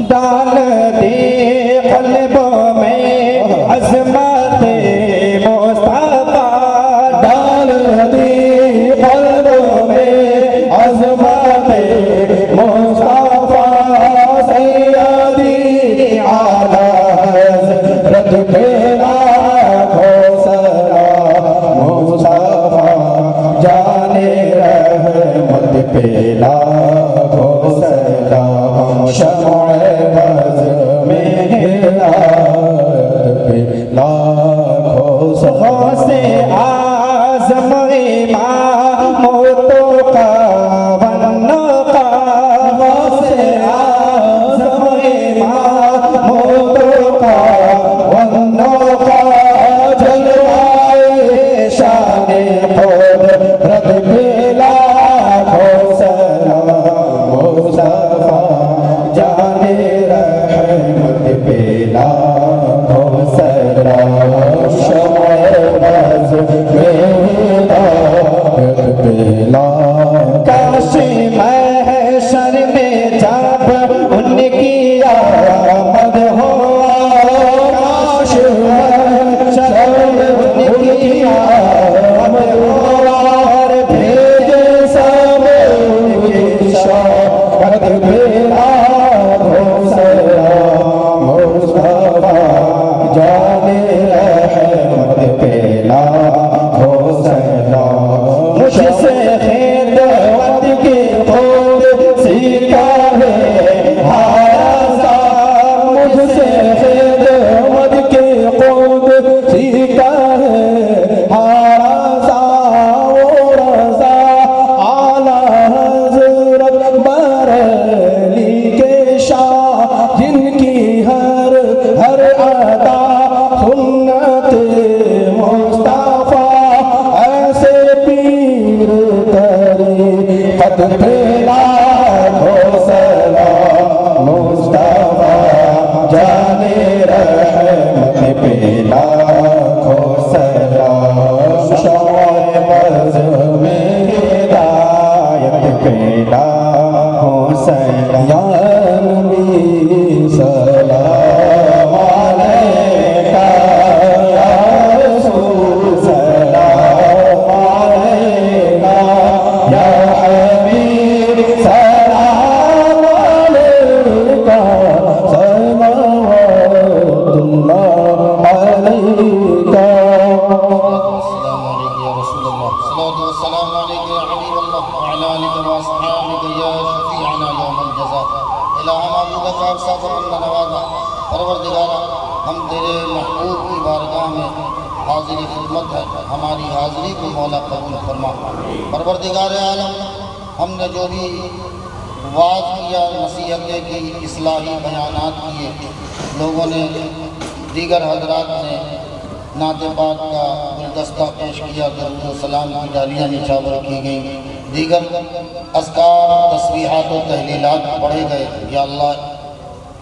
डाल दे क़ल्ब में अज़मत मुस्तफ़ा, डाल दे क़ल्ब में अज़मत मुस्तफ़ा, सैयदी आला हज़रत पे लाखों सलाम, मुस्तफ़ा जाने रहमत पे लाखों सलाम, शम्अ बज़ में हिदायत पे लाखों सलाम, से आज़म इमाम तो का वन्नका, से आज़म इमाम तो का वन्नका, जलवाए शान खुद रब पे लाखों सलाम, हाजिर खिदमत है, हमारी हाजिरी को मौला कबूल फरमा। परवरदिगार आलम, हमने जो भी वाज़ किया, नसीहतें की, इस्लाही बयानात किए, लोगों ने, दीगर हजरात ने नाते पाक का गुलदस्ता पेश किया, दरूद व सलाम की डालियाँ निछावर की गई, दीगर अस्कार, तस्बीहात और तहलीलात पढ़े गए। या अल्लाह,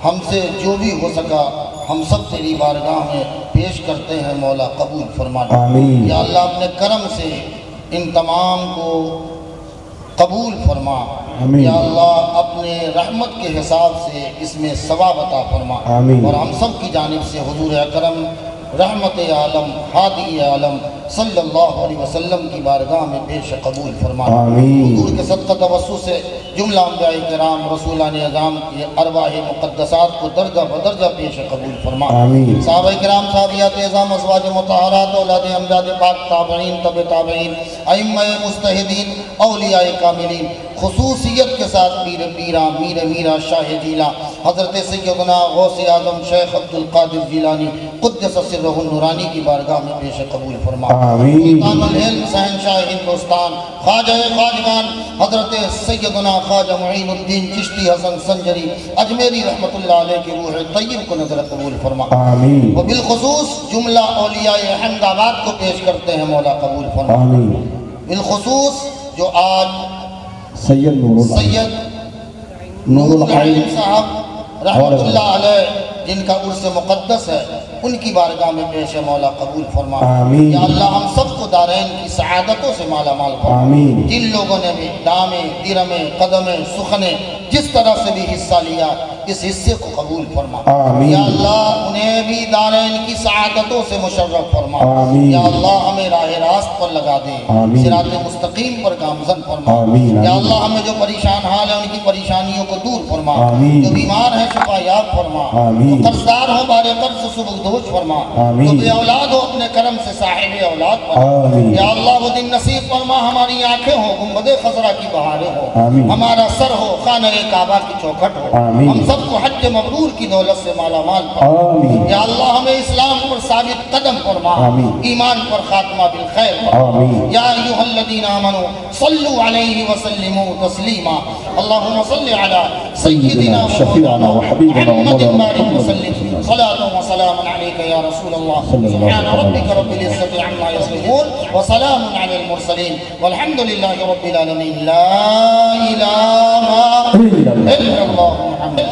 हमसे जो भी हो सका हम सब तेरी बारगाह में पेश करते हैं, मौला कबूल फरमा। आमीन। या अल्लाह, अपने करम से इन तमाम को कबूल फरमा। आमीन। या अल्लाह, अपने रहमत के हिसाब से इसमें सवाब अता फरमा। आमीन। और हम सब की जानिब से हुजूर अकरम रहमत आलम हादी आलम सल्लल्लाहु अलैहि वसल्लम की बारगाह में पेश कबूल फरमा। आमीन। हुजूर के सदक़ा तवस्सुल से जुमला अंबियाए किराम रसूलान अज़ाम के अरवाह मुक़द्दसात को दर्जा बदर्जा पेश कबूल फरमा। आमीन। सहाबाए किराम, सहाबियात अज़ाम, अज़वाज मुतहहरात, औलाद अमजाद पाक, ताबईन, तबे ताबईन, अइम्माए मुज्तहिदीन, औलियाए कामिलीन, खुसूसियत के साथ मीर पीरा, मीर मीरा, शाह जीला, हज़रत सैयदना गौसे आज़म शेख अब्दुल कादिर जिलानी क़ुद्दस सिर्रहुन नूरानी की बारगाह में पेश कबूल फरमा। आमीन। सुल्तानुल हिंद, शहंशाह हिंदुस्तान, ख्वाजा खाजगान हज़रत सैयदना ख्वाजा मुईनुद्दीन चिश्ती हसन संजरी अजमेरी रहमतुल्लाह अलैह की रूह तय्यब को नज़र कबूल फरमा। आमीन। वो बिलखुसूस जुमला औलियाए अहमदाबाद को पेश करते हैं, मौला कबूल फरमा। आमीन। बिलखुसूस जो आज सैयद सैयद नूरुल नूरुल हक साहब रहमतुल्लाह अलैह जिनका उर्स मुक़द्दस है, उनकी बारगाह में पेश है, मौला कबूल फरमा। आमीन। या अल्लाह, हम सबको दारैन की सआदतों से माला माल फरमा। आमीन। जिन लोगों ने भी दामे, दिरमे, कदमे, सुखने जिस तरह से भी हिस्सा लिया, इस हिस्से को कबूल फरमा। आमीन। या अल्लाह, उन्हें भी दारैन की सआदतों से मुशर्रफ फरमा। आमीन। या अल्लाह, हमें राह रास्त पर लगा दे, आमीन। सिराते मुस्तकीम पर गामजन फरमा। आमीन। या अल्लाह, हमें जो परेशान हाल है उनकी परेशानियों को दूर फरमा। आमीन। जो बीमार है शिफा याब फरमा। आमीन। जो कर्जदार हो बारे कर्ज सुबुकदोश फरमा। आमीन। जो बे औलाद हो अपने करम से साहिब औलाद फरमा। आमीन। या अल्लाह, वो दिन नसीब फरमा, हमारी आंखें हो गुंबदे खजरा की बहारें हो, आमीन। हमारा सर हो खाने काबा की चौखट हो, आमीन। हम सबको हज मबरूर की दौलत से माला माल फरमा। आमीन। या अल्लाह, हमें इस्लाम पर साबित कदम फरमा। आमीन। ईमान पर खात्मा बिल खैर फरमा। आमीन। या अय्युहल्लज़ीना आमनू सल्लु अलैहि व सल्लिमू तस्लीमा। अल्लाहुम्मा सल्लि अला सय्यिदिना शफीअना व हबीबना व मौलाना वसल्लिम सलातु व सलामुन अलैका या रसूलल्लाह। सुब्हान रब्बिका रब्बिल इज्जति अम्मा यसिफून व सलामुन अलल मुरसलीन वल्हम्दुलिल्लाहि रब्बिल आलमीन। ला इलाहा इल्लल्लाह मुहम्मद